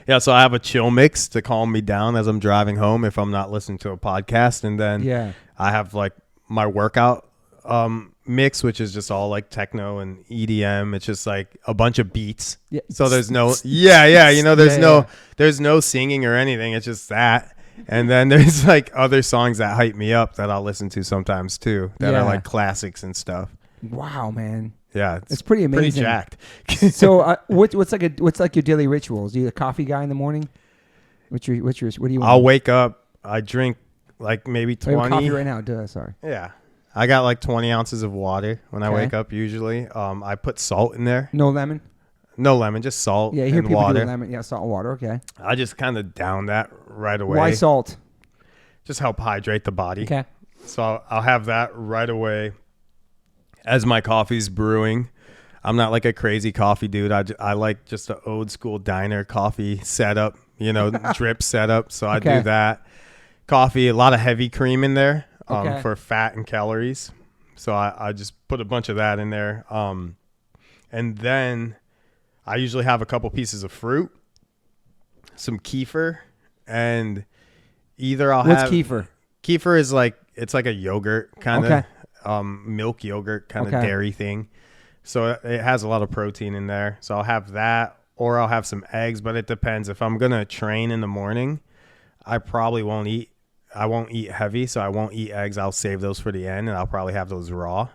Yeah, so I have a chill mix to calm me down as I'm driving home if I'm not listening to a podcast, and then I have like my workout mix, which is just all like techno and EDM. It's just like a bunch of beats. Yeah. So there's no you know, there's no singing or anything. It's just that. And then there's like other songs that hype me up that I'll listen to sometimes too, that are like classics and stuff. Wow, man. Yeah, it's pretty amazing. Pretty jacked. So, what's like your daily rituals? Are you a coffee guy in the morning? What do you want? I'll wake up. I drink like maybe 20. I have coffee right now. Sorry. Yeah, I got like 20 ounces of water when I wake up. Usually, I put salt in there. No lemon. No lemon, just salt. Yeah, you hear and people water. do lemon. Yeah, salt and water. Okay. I just kind of down that right away. Why salt? Just help hydrate the body. Okay. So I'll have that right away as my coffee's brewing. I'm not like a crazy coffee dude. I like just an old school diner coffee setup, you know, drip setup. So I do that. Coffee, a lot of heavy cream in there for fat and calories. So I just put a bunch of that in there. And then I usually have a couple pieces of fruit, some kefir, and either I'll have... What's kefir? Kefir is like, it's like a yogurt kind of, milk yogurt kind of dairy thing. So it has a lot of protein in there. So I'll have that, or I'll have some eggs, but it depends. If I'm going to train in the morning, I probably won't eat heavy, so I won't eat eggs. I'll save those for the end, and I'll probably have those raw.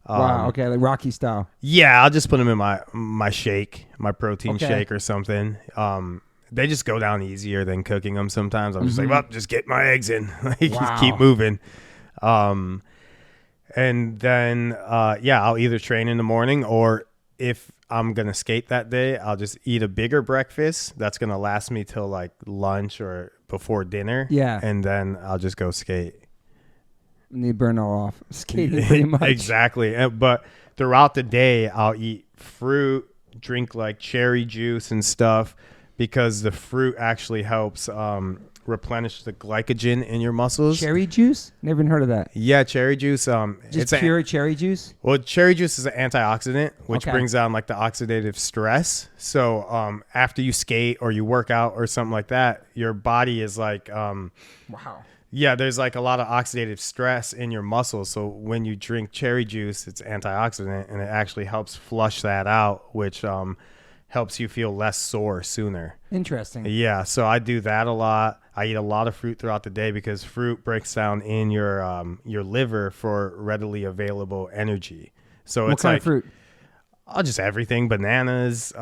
Wow, okay, like Rocky style. Yeah, I'll just put them in my shake, my protein shake or something. They just go down easier than cooking them sometimes. I'm just like, well, just get my eggs in. Just keep moving. And then, I'll either train in the morning, or if I'm going to skate that day, I'll just eat a bigger breakfast that's going to last me till like lunch or before dinner. Yeah. And then I'll just go skate. And you burn all off skating pretty much. Exactly. But throughout the day, I'll eat fruit, drink like cherry juice and stuff, because the fruit actually helps replenish the glycogen in your muscles. Cherry juice? Never even heard of that. Yeah, cherry juice. Just pure cherry juice? Well, cherry juice is an antioxidant, which brings down like the oxidative stress. So after you skate or you work out or something like that, your body is like... wow. Yeah, there's like a lot of oxidative stress in your muscles. So when you drink cherry juice, it's antioxidant, and it actually helps flush that out, which helps you feel less sore sooner. Interesting. Yeah, so I do that a lot. I eat a lot of fruit throughout the day, because fruit breaks down in your liver for readily available energy. So what kind of fruit? Just everything. Bananas,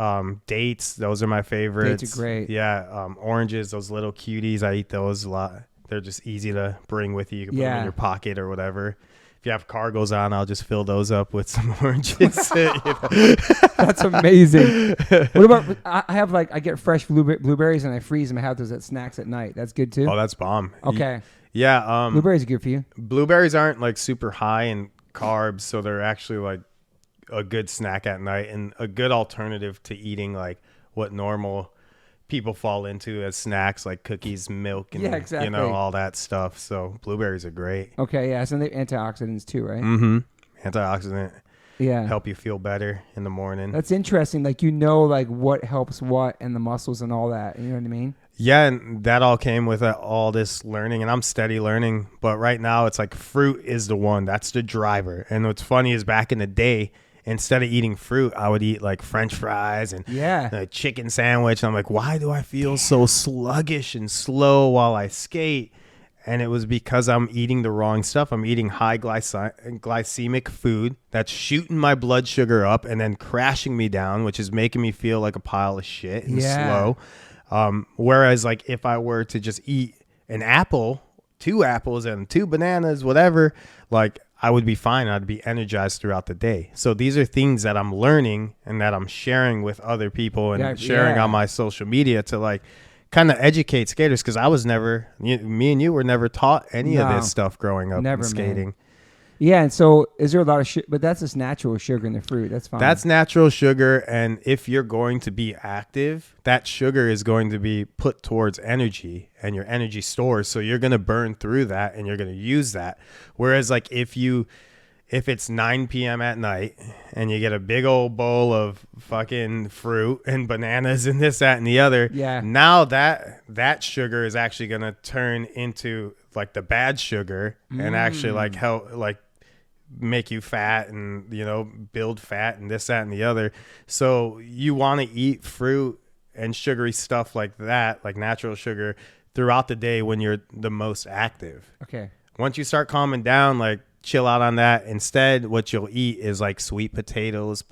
dates. Those are my favorites. Dates are great. Yeah, oranges. Those little cuties. I eat those a lot. They're just easy to bring with you. You can put them in your pocket or whatever. If you have cargos on, I'll just fill those up with some oranges. That's amazing. What about, I get fresh blueberries and I freeze them. I have those at snacks at night. That's good too? Oh, that's bomb. Okay. Yeah. Blueberries are good for you. Blueberries aren't like super high in carbs, so they're actually like a good snack at night and a good alternative to eating like what normal people fall into as snacks, like cookies, milk, and exactly. You know, all that stuff. So blueberries are great. Okay, yeah. So they're antioxidants too, right? Mm-hmm. Antioxidant. Yeah. Help you feel better in the morning. That's interesting. Like, you know, like what helps what and the muscles and all that. You know what I mean? Yeah, and that all came with all this learning, and I'm steady learning. But right now, it's like fruit is the one. That's the driver. And what's funny is back in the day, instead of eating fruit, I would eat like French fries and a chicken sandwich. And I'm like, why do I feel so sluggish and slow while I skate? And it was because I'm eating the wrong stuff. I'm eating high glycemic food that's shooting my blood sugar up and then crashing me down, which is making me feel like a pile of shit and slow. Whereas like if I were to just eat an apple, 2 apples and 2 bananas, whatever, like I would be fine. I'd be energized throughout the day. So these are things that I'm learning and that I'm sharing with other people and sharing on my social media to like kind of educate skaters. Cause I was never, me and you were never taught any of this stuff growing up in skating. Man. Yeah, and so is there a lot of but that's just natural sugar in the fruit. That's fine. That's natural sugar, and if you're going to be active, that sugar is going to be put towards energy and your energy stores. So you're going to burn through that and you're going to use that. Whereas like if it's 9 p.m. at night and you get a big old bowl of fucking fruit and bananas and this, that, and the other, now that sugar is actually going to turn into like the bad sugar and actually like help like make you fat and, build fat and this, that, and the other. So you want to eat fruit and sugary stuff like that, like natural sugar, throughout the day when you're the most active. Okay. Once you start calming down, like chill out on that. Instead, what you'll eat is like sweet potatoes,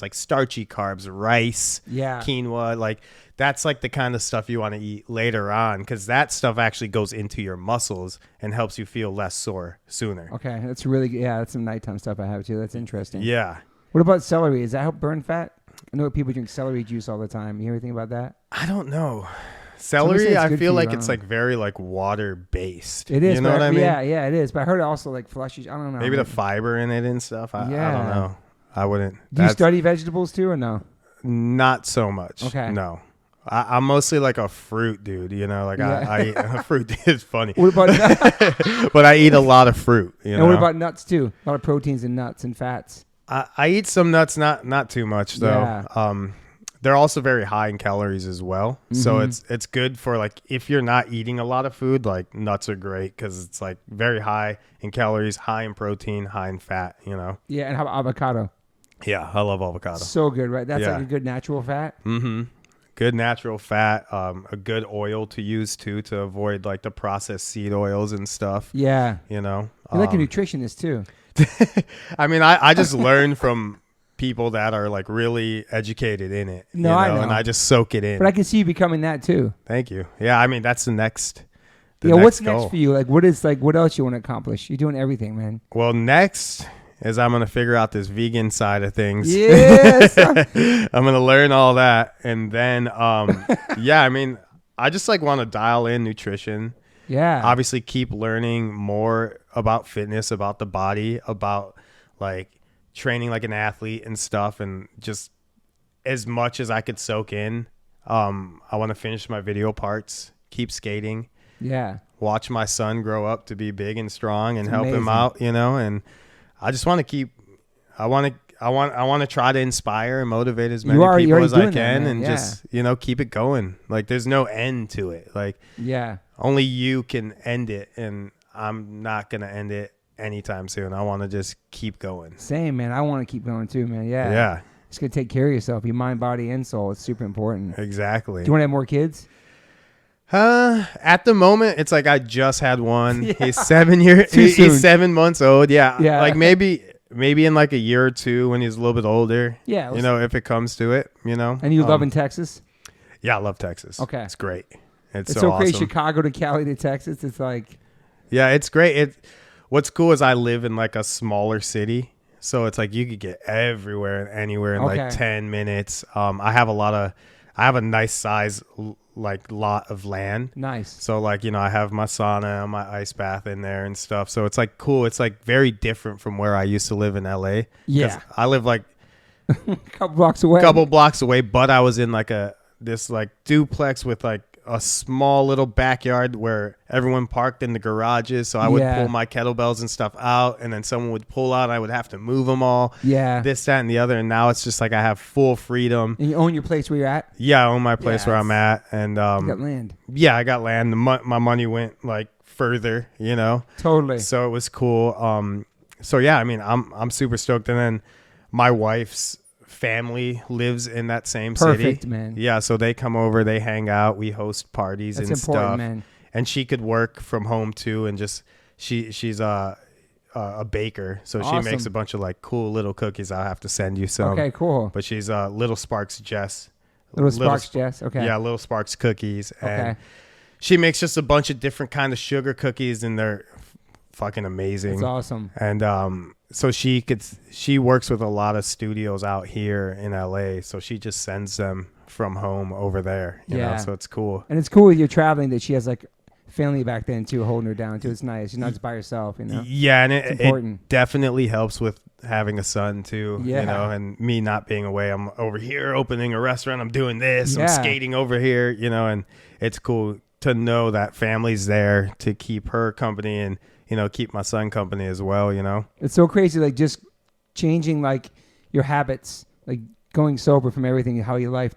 like starchy carbs, rice, quinoa, like that's like the kind of stuff you want to eat later on, because that stuff actually goes into your muscles and helps you feel less sore sooner. Okay, that's really good. Yeah, that's some nighttime stuff I have too. That's interesting. Yeah. What about celery? Does that help burn fat? I know people drink celery juice all the time. You hear anything about that? I don't know. Celery, I feel like it's like very like water based. It is. You know what I mean? Yeah, it is. But I heard it also like flushes. I don't know. Maybe the fiber in it and stuff. I don't know. I wouldn't. Do you study vegetables too or no? Not so much. Okay. No. I'm mostly like a fruit dude, like I eat fruit is funny. What about but I eat a lot of fruit, And what about nuts too? A lot of proteins in nuts and fats. I eat some nuts, not too much though. Yeah. They're also very high in calories as well. Mm-hmm. So it's good for like if you're not eating a lot of food, like nuts are great because it's like very high in calories, high in protein, high in fat, Yeah, and how about avocado? Yeah, I love avocado. So good, right? That's like a good natural fat. Mm-hmm. Good natural fat, a good oil to use too to avoid like the processed seed oils and stuff. Yeah. You're like a nutritionist too. I mean, I just learned from people that are like really educated in it. No, I know. And I just soak it in. But I can see you becoming that too. Thank you. Yeah, I mean, that's the next what's goal. next for you? Like, what else you want to accomplish? You're doing everything, man. Well, next is I'm going to figure out this vegan side of things. Yes. I'm going to learn all that. And then, I mean, I just like want to dial in nutrition. Yeah. Obviously keep learning more about fitness, about the body, about like training like an athlete and stuff. And just as much as I could soak in, I want to finish my video parts, keep skating. Yeah. Watch my son grow up to be big and strong and help him out, and I just want to keep. I want to try to inspire and motivate as many people as I can, and just keep it going. Like there's no end to it. Like only you can end it, and I'm not gonna end it anytime soon. I want to just keep going. Same, man. I want to keep going too, man. Yeah. Yeah. Just gonna take care of yourself. Your mind, body, and soul. It's super important. Exactly. Do you want to have more kids? At the moment, it's like I just had one. Yeah. He's 7 months old. Yeah. Like maybe in like a year or two when he's a little bit older. Yeah. If it comes to it, And you love in Texas? Yeah, I love Texas. Okay. It's great. It's so awesome. crazy. Chicago to Cali to Texas. It's like. Yeah, it's great. What's cool is I live in like a smaller city. So it's like you could get everywhere and anywhere in like 10 minutes. I have a nice size like lot of land. Nice. So like, I have my sauna and my ice bath in there and stuff. So it's like cool. It's like very different from where I used to live in LA. Yeah. I live like a couple blocks away, but I was in like this like duplex with like a small little backyard where everyone parked in the garages. So I would pull my kettlebells and stuff out, and then someone would pull out. I would have to move them all. Yeah. This, that, and the other. And now it's just like I have full freedom. And you own your place where you're at? Yeah, I own my place where I'm at. And you got land. Yeah, I got land. My money went like further, you know. Totally. So it was cool. So yeah, I mean, I'm super stoked. And then my wife's family lives in that same city. Perfect, man. Yeah, so they come over, they hang out, we host parties and stuff. Man. And she could work from home too, and just she's a baker, so she makes a bunch of like cool little cookies. I'll have to send you some. Okay, cool. But she's Little Sparks Jess. Little Sparks Jess. Okay. Yeah, Little Sparks cookies, and okay. She makes just a bunch of different kind of sugar cookies, and they're fucking amazing. That's awesome. And so she works with a lot of studios out here in LA, so she just sends them from home over there, you know, so it's cool. And it's cool with you traveling that she has like family back then too, holding her down too. It's nice. She's not just by herself, you know. Yeah, and it definitely helps with having a son too, you know, and me not being away. I'm over here opening a restaurant, I'm doing this, I'm skating over here, you know, and it's cool to know that family's there to keep her company and, you know, keep my son company as well, you know. It's so crazy, like just changing like your habits, like going sober from everything, how your life,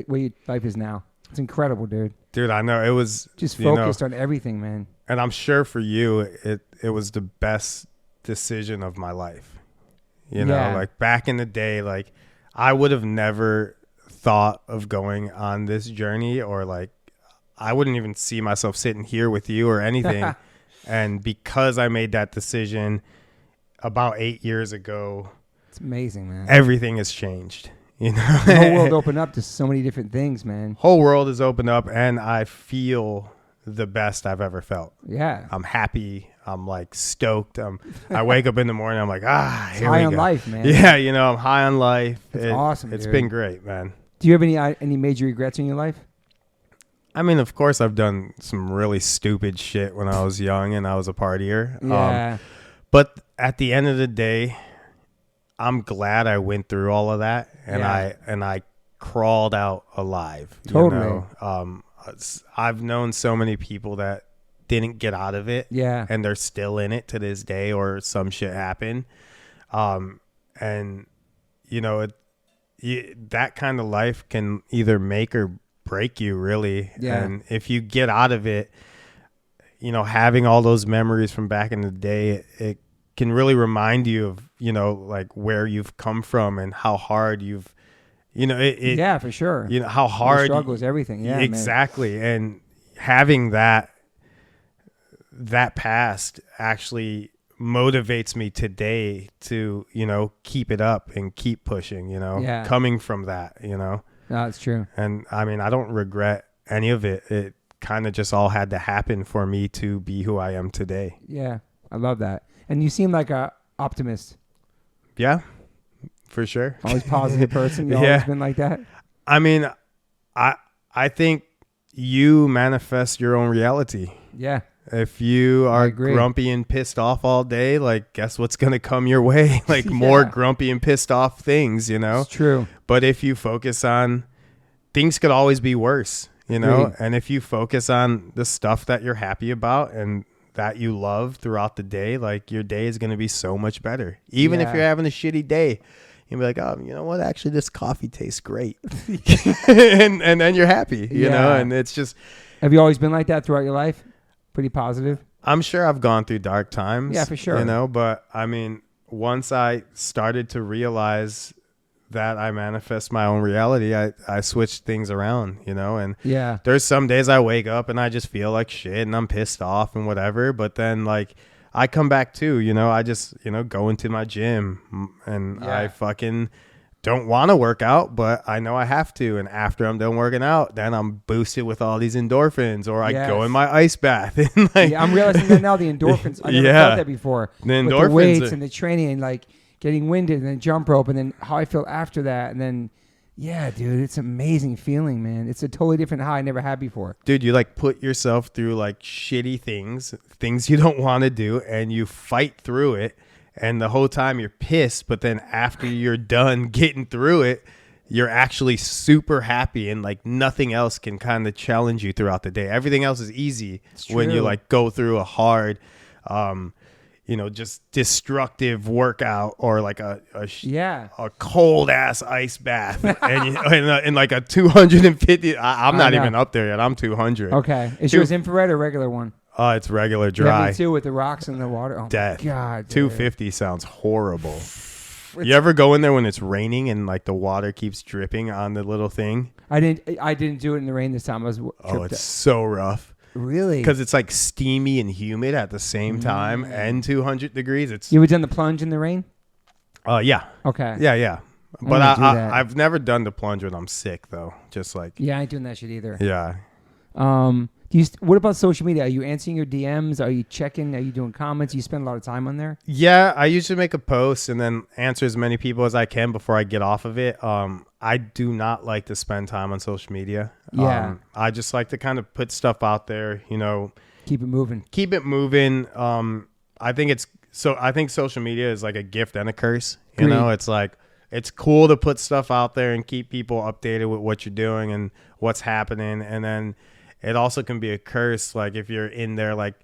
where your life is now. It's incredible, dude. Dude, I know. It was just focused on everything, man. And I'm sure for you, it was the best decision of my life. You know, like back in the day, like I would have never thought of going on this journey, or like I wouldn't even see myself sitting here with you or anything. And because I made that decision about 8 years ago, it's amazing, man. Everything has changed. You know, the whole world opened up to so many different things, man. Whole world has opened up, and I feel the best I've ever felt. Yeah, I'm happy. I'm like stoked. I wake up in the morning. I'm like, here high we on go. Life, man. Yeah, you know, I'm high on life. It's awesome. It's been great, man. Do you have any major regrets in your life? I mean, of course, I've done some really stupid shit when I was young and I was a partier. Yeah. But at the end of the day, I'm glad I went through all of that, and I crawled out alive. Totally. You know? I've known so many people that didn't get out of it. Yeah. And they're still in it to this day, or some shit happened. And you know, that kind of life can either make or break you, really. Yeah. And if you get out of it, you know, having all those memories from back in the day, it can really remind you of, you know, like where you've come from and how hard you've, you know, yeah, for sure. You know, how hard the struggle is everything. Yeah, exactly. Man. And having that past actually motivates me today to, you know, keep it up and keep pushing, you know, coming from that, you know. No, it's true. And I mean, I don't regret any of it. It kind of just all had to happen for me to be who I am today. Yeah, I love that. And you seem like a optimist. Yeah, for sure. Always positive person. You've always been like that. I mean, I think you manifest your own reality. Yeah. If you are grumpy and pissed off all day, like, guess what's going to come your way? Like more grumpy and pissed off things, you know? It's true. But if you focus on, things could always be worse, you know? Agreed. And if you focus on the stuff that you're happy about and that you love throughout the day, like your day is going to be so much better. Even if you're having a shitty day, you'll be like, oh, you know what? Actually, this coffee tastes great. and then you're happy, you know? And it's just. Have you always been like that throughout your life? Pretty positive? I'm sure I've gone through dark times. Yeah, for sure. You know, but I mean, once I started to realize that I manifest my own reality, I switched things around, you know, and there's some days I wake up and I just feel like shit and I'm pissed off and whatever. But then like I come back too, you know, I just, you know, go into my gym and I fucking don't want to work out, but I know I have to. And after I'm done working out, then I'm boosted with all these endorphins, or I go in my ice bath. And like, I'm realizing that now, the endorphins. I never felt that before. The endorphins, with the weights and the training and like getting winded and then jump rope and then how I feel after that. And then, dude, it's an amazing feeling, man. It's a totally different high I never had before. Dude, you like put yourself through like shitty things you don't want to do, and you fight through it. And the whole time you're pissed, but then after you're done getting through it, you're actually super happy and like nothing else can kind of challenge you throughout the day. Everything else is easy when you like go through a hard, just destructive workout or like a cold ass ice bath and like a 250. I'm not even up there yet. I'm 200. Okay. Is yours infrared or regular one? It's regular dry. Yeah, me too, with the rocks in the water. Oh, death. My God. 250 sounds horrible. You ever go in there when it's raining and like the water keeps dripping on the little thing? I didn't do it in the rain this time. It's so rough. Really? Because it's like steamy and humid at the same time and 200 degrees. You ever done the plunge in the rain? Yeah. Okay. Yeah. But I've never done the plunge when I'm sick though. Just like. Yeah, I ain't doing that shit either. Yeah. What about social media? Are you answering your DMs? Are you checking? Are you doing comments? You spend a lot of time on there? Yeah, I usually make a post and then answer as many people as I can before I get off of it. I do not like to spend time on social media. Yeah. I just like to kind of put stuff out there, Keep it moving. I think social media is like a gift and a curse. It's like, it's cool to put stuff out there and keep people updated with what you're doing and what's happening. And then it also can be a curse, like if you're in there like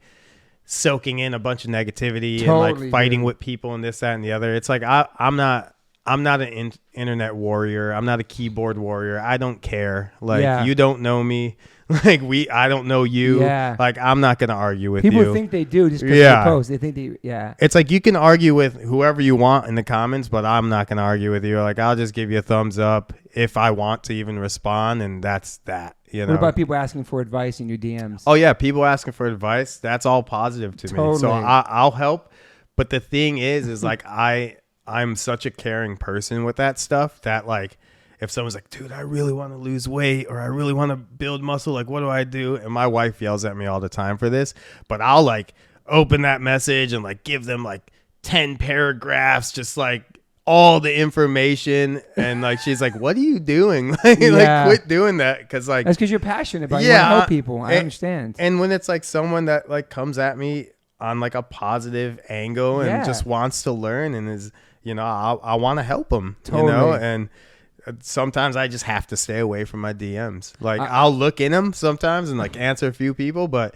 soaking in a bunch of negativity and like fighting with people and this, that, and the other. It's like I'm not an internet warrior. I'm not a keyboard warrior. I don't care. Like you don't know me. Like I don't know you. Yeah. Like I'm not gonna argue with you. People think they do just because they post. They think It's like you can argue with whoever you want in the comments, but I'm not gonna argue with you. Like I'll just give you a thumbs up if I want to even respond, and that's that. What about people asking for advice in your DMs? Oh yeah, people asking for advice. That's all positive to me. So I'll help. But the thing is like I'm such a caring person with that stuff that like if someone's like, dude, I really want to lose weight or I really want to build muscle, like what do I do? And my wife yells at me all the time for this, but I'll like open that message and like give them like 10 paragraphs, just like all the information. And like she's like, what are you doing? Like quit doing that, because like that's because you're passionate about it. You want to help people. I understand. And when it's like someone that like comes at me on like a positive angle and just wants to learn and is I want to help them. And sometimes I just have to stay away from my DMs. Like I'll look in them sometimes and like answer a few people, but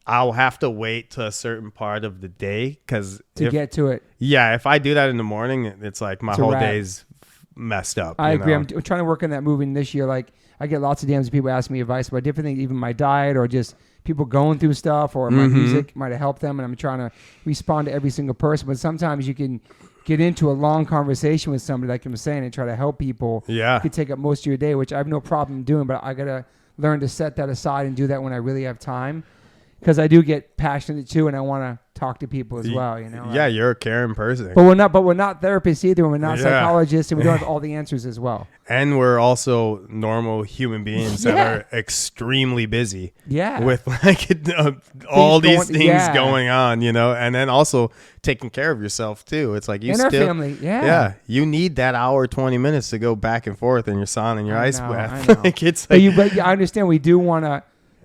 I'll have to wait to a certain part of the day to get to it. Yeah, if I do that in the morning, it's like my whole day's messed up. I agree. I'm trying to work on that moving this year. Like I get lots of DMs of people asking me advice about different things, even my diet or just people going through stuff or my music might have helped them, and I'm trying to respond to every single person. But sometimes you can get into a long conversation with somebody, like I'm saying, and try to help people. Yeah. It could take up most of your day, which I have no problem doing, but I got to learn to set that aside and do that when I really have time. Because I do get passionate too, and I want to talk to people as well. Yeah, you're a caring person. But we're not therapists either. We're not psychologists, and we don't have all the answers as well. And we're also normal human beings that are extremely busy. Yeah. With like all these things going on, and then also taking care of yourself too. It's like our family. Yeah. You need that hour, 20 minutes to go back and forth in your sauna and your ice bath. I know. Like it's like, but I understand we do want to.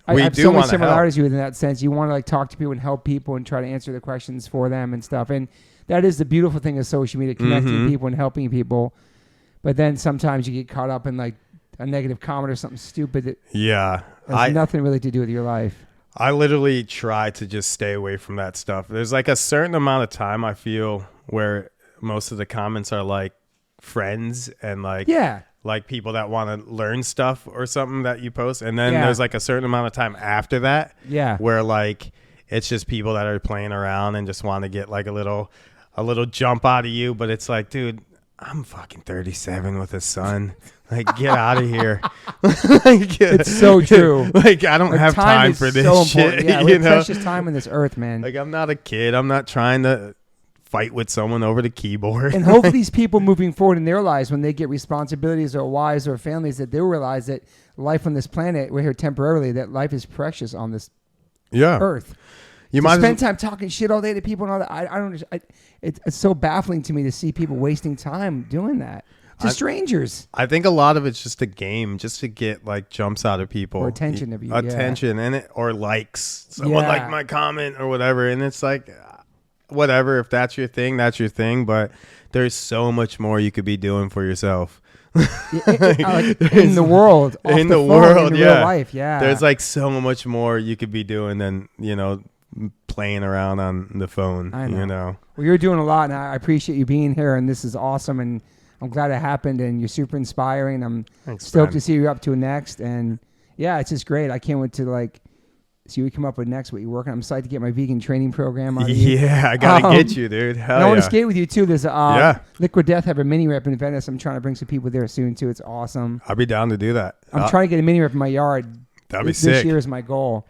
I have so many similarities with you in that sense. You want to like talk to people and help people and try to answer the questions for them and stuff. And that is the beautiful thing of social media, connecting people and helping people. But then sometimes you get caught up in like a negative comment or something stupid that has nothing really to do with your life. I literally try to just stay away from that stuff. There's like a certain amount of time I feel where most of the comments are like friends and like like people that want to learn stuff or something that you post. And then there's like a certain amount of time after that where like it's just people that are playing around and just want to get like a little jump out of you. But it's like, dude, I'm fucking 37 with a son. Like, get out of here. Like, it's so true. Like, I don't have time for this so shit. Yeah, we have precious time on this earth, man. Like, I'm not a kid. I'm not trying to fight with someone over the keyboard. And hopefully these people moving forward in their lives, when they get responsibilities or wives or families, that they'll realize that life on this planet, we're here temporarily, that life is precious on this earth. You might spend time talking shit all day to people and all that. I don't. It's so baffling to me to see people wasting time doing that to strangers. I think a lot of it's just a game, just to get like jumps out of people or attention of you, and or likes. Someone liked my comment or whatever, and it's like, whatever, if that's your thing, that's your thing. But there's so much more you could be doing for yourself. In the world, in the world, in real life, yeah. There's like so much more you could be doing than, playing around on the phone. I know. Well, you're doing a lot, and I appreciate you being here, and this is awesome, and I'm glad it happened, and you're super inspiring. I'm stoked to see you up to next, and yeah, it's just great. I can't wait to see what you come up with next, what you're working on. I'm excited to get my vegan training program out of you. Yeah, I gotta get you, dude. Hell I want yeah. to skate with you too. There's Liquid Death have a mini rep in Venice. I'm trying to bring some people there soon too. It's awesome. I'll be down to do that. I'm trying to get a mini rep in my yard. That'd be sick. This year is my goal.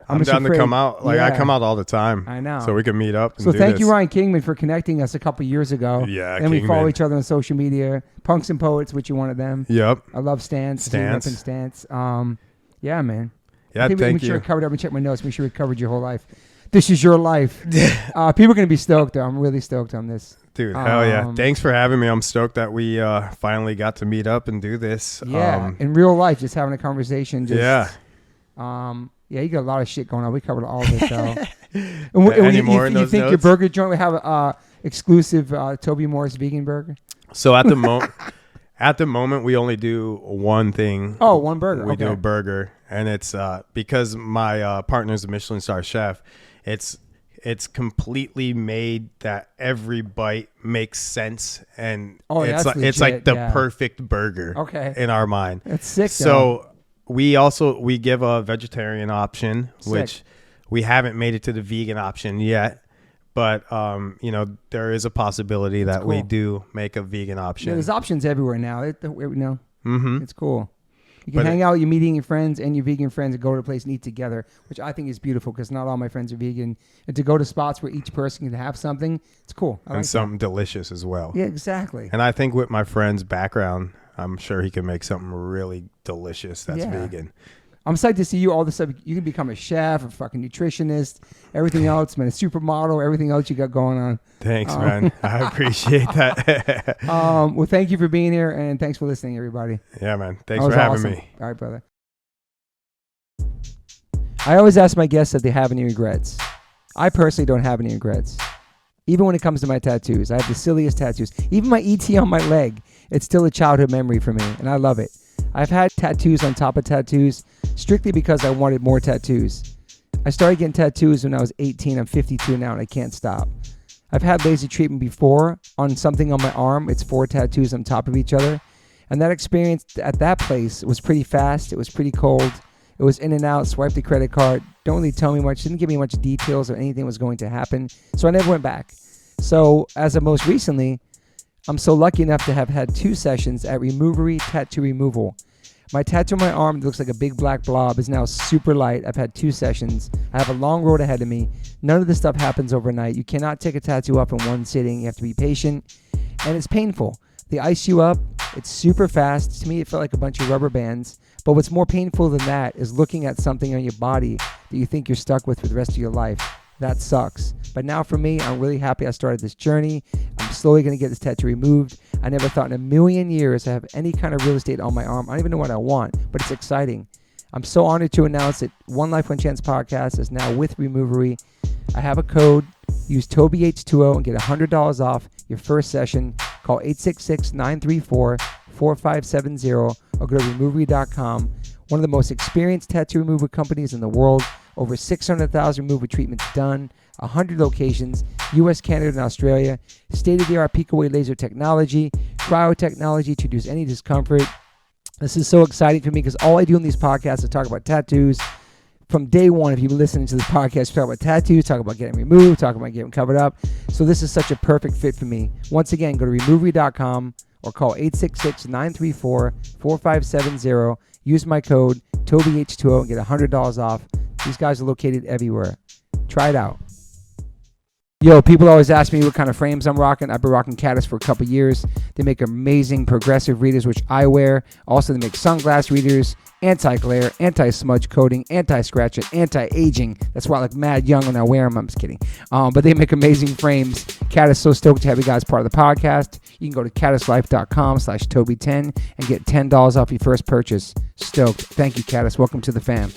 I'm down to come out. I come out all the time. I know. So we can meet up and so do thank this. you, Ryan Kingman, for connecting us a couple years ago. Yeah, and we follow each other on social media. Punks and Poets, which you one of them. Yep. I love Stance. Stance. Yeah, man. Yeah, thank you. Make sure I covered up and check my notes. Make sure we covered your whole life. This is your life. People are going to be stoked, though. I'm really stoked on this. Dude, hell yeah. Thanks for having me. I'm stoked that we finally got to meet up and do this. Yeah, in real life, just having a conversation. Yeah, you got a lot of shit going on. We covered all of it, though. You think your burger joint would have a exclusive Toby Morse vegan burger? So at the moment, we only do one thing. Oh, one burger. We do a burger, and it's because my partner's a Michelin star chef. It's completely made that every bite makes sense, and it's like the perfect burger. Okay. In our mind, that's sick. So we give a vegetarian option, which we haven't made it to the vegan option yet. But, there is a possibility that we do make a vegan option. Yeah, there's options everywhere now. Mm-hmm. It's cool. You can hang out, you're meeting your friends and your vegan friends and go to a place and eat together, which I think is beautiful because not all my friends are vegan. And to go to spots where each person can have something, it's cool. And something delicious as well. Yeah, exactly. And I think with my friend's background, I'm sure he can make something really delicious that's vegan. I'm excited to see you all this stuff. You can become a chef, a fucking nutritionist, everything else, man, a supermodel, everything else you got going on. Thanks, man. I appreciate that. Well, thank you for being here, and thanks for listening, everybody. Yeah, man. Thanks for having me. All right, brother. I always ask my guests if they have any regrets. I personally don't have any regrets. Even when it comes to my tattoos, I have the silliest tattoos. Even my ET on my leg, it's still a childhood memory for me, and I love it. I've had tattoos on top of tattoos strictly because I wanted more tattoos. I started getting tattoos when I was 18. I'm 52 now, and I can't stop. I've had laser treatment before on something on my arm. It's 4 tattoos on top of each other. And that experience at that place was pretty fast. It was pretty cold. It was in and out, swipe the credit card. Don't really tell me much. Didn't give me much details or anything was going to happen. So I never went back. So as of most recently, I'm so lucky enough to have had 2 sessions at Removery Tattoo Removal. My tattoo on my arm that looks like a big black blob is now super light. I've had 2 sessions. I have a long road ahead of me. None of this stuff happens overnight. You cannot take a tattoo up in one sitting. You have to be patient. And it's painful. They ice you up. It's super fast. To me, it felt like a bunch of rubber bands. But what's more painful than that is looking at something on your body that you think you're stuck with for the rest of your life. That sucks. But now for me, I'm really happy I started this journey. I'm slowly going to get this tattoo removed. I never thought in a million years I have any kind of real estate on my arm. I don't even know what I want, but it's exciting. I'm so honored to announce that One Life One Chance podcast is now with Removery. I have a code. Use TobyH20 and get $100 off your first session. Call 866-934-4570 or go to Removery.com. One of the most experienced tattoo removal companies in the world. Over 600,000 removal treatments done. 100 locations, US, Canada, and Australia. State-of-the-art peak-away laser technology, cryotechnology to reduce any discomfort. This is so exciting for me because all I do in these podcasts is talk about tattoos. From day one, if you've been listening to this podcast, talk about tattoos, talk about getting removed, talk about getting covered up. So this is such a perfect fit for me. Once again, go to Removery.com or call 866-934-4570. Use my code TobyH20 and get $100 off. These guys are located everywhere. Try it out. Yo, people always ask me what kind of frames I'm rocking. I've been rocking Caddis for a couple years. They make amazing progressive readers, which I wear. Also, they make sunglass readers, anti-glare, anti-smudge coating, anti-scratch, and anti-aging. That's why I look mad young when I wear them. I'm just kidding. But they make amazing frames. Caddis, so stoked to have you guys part of the podcast. You can go to caddislife.com/Toby10 and get $10 off your first purchase. Stoked. Thank you, Caddis. Welcome to the fam.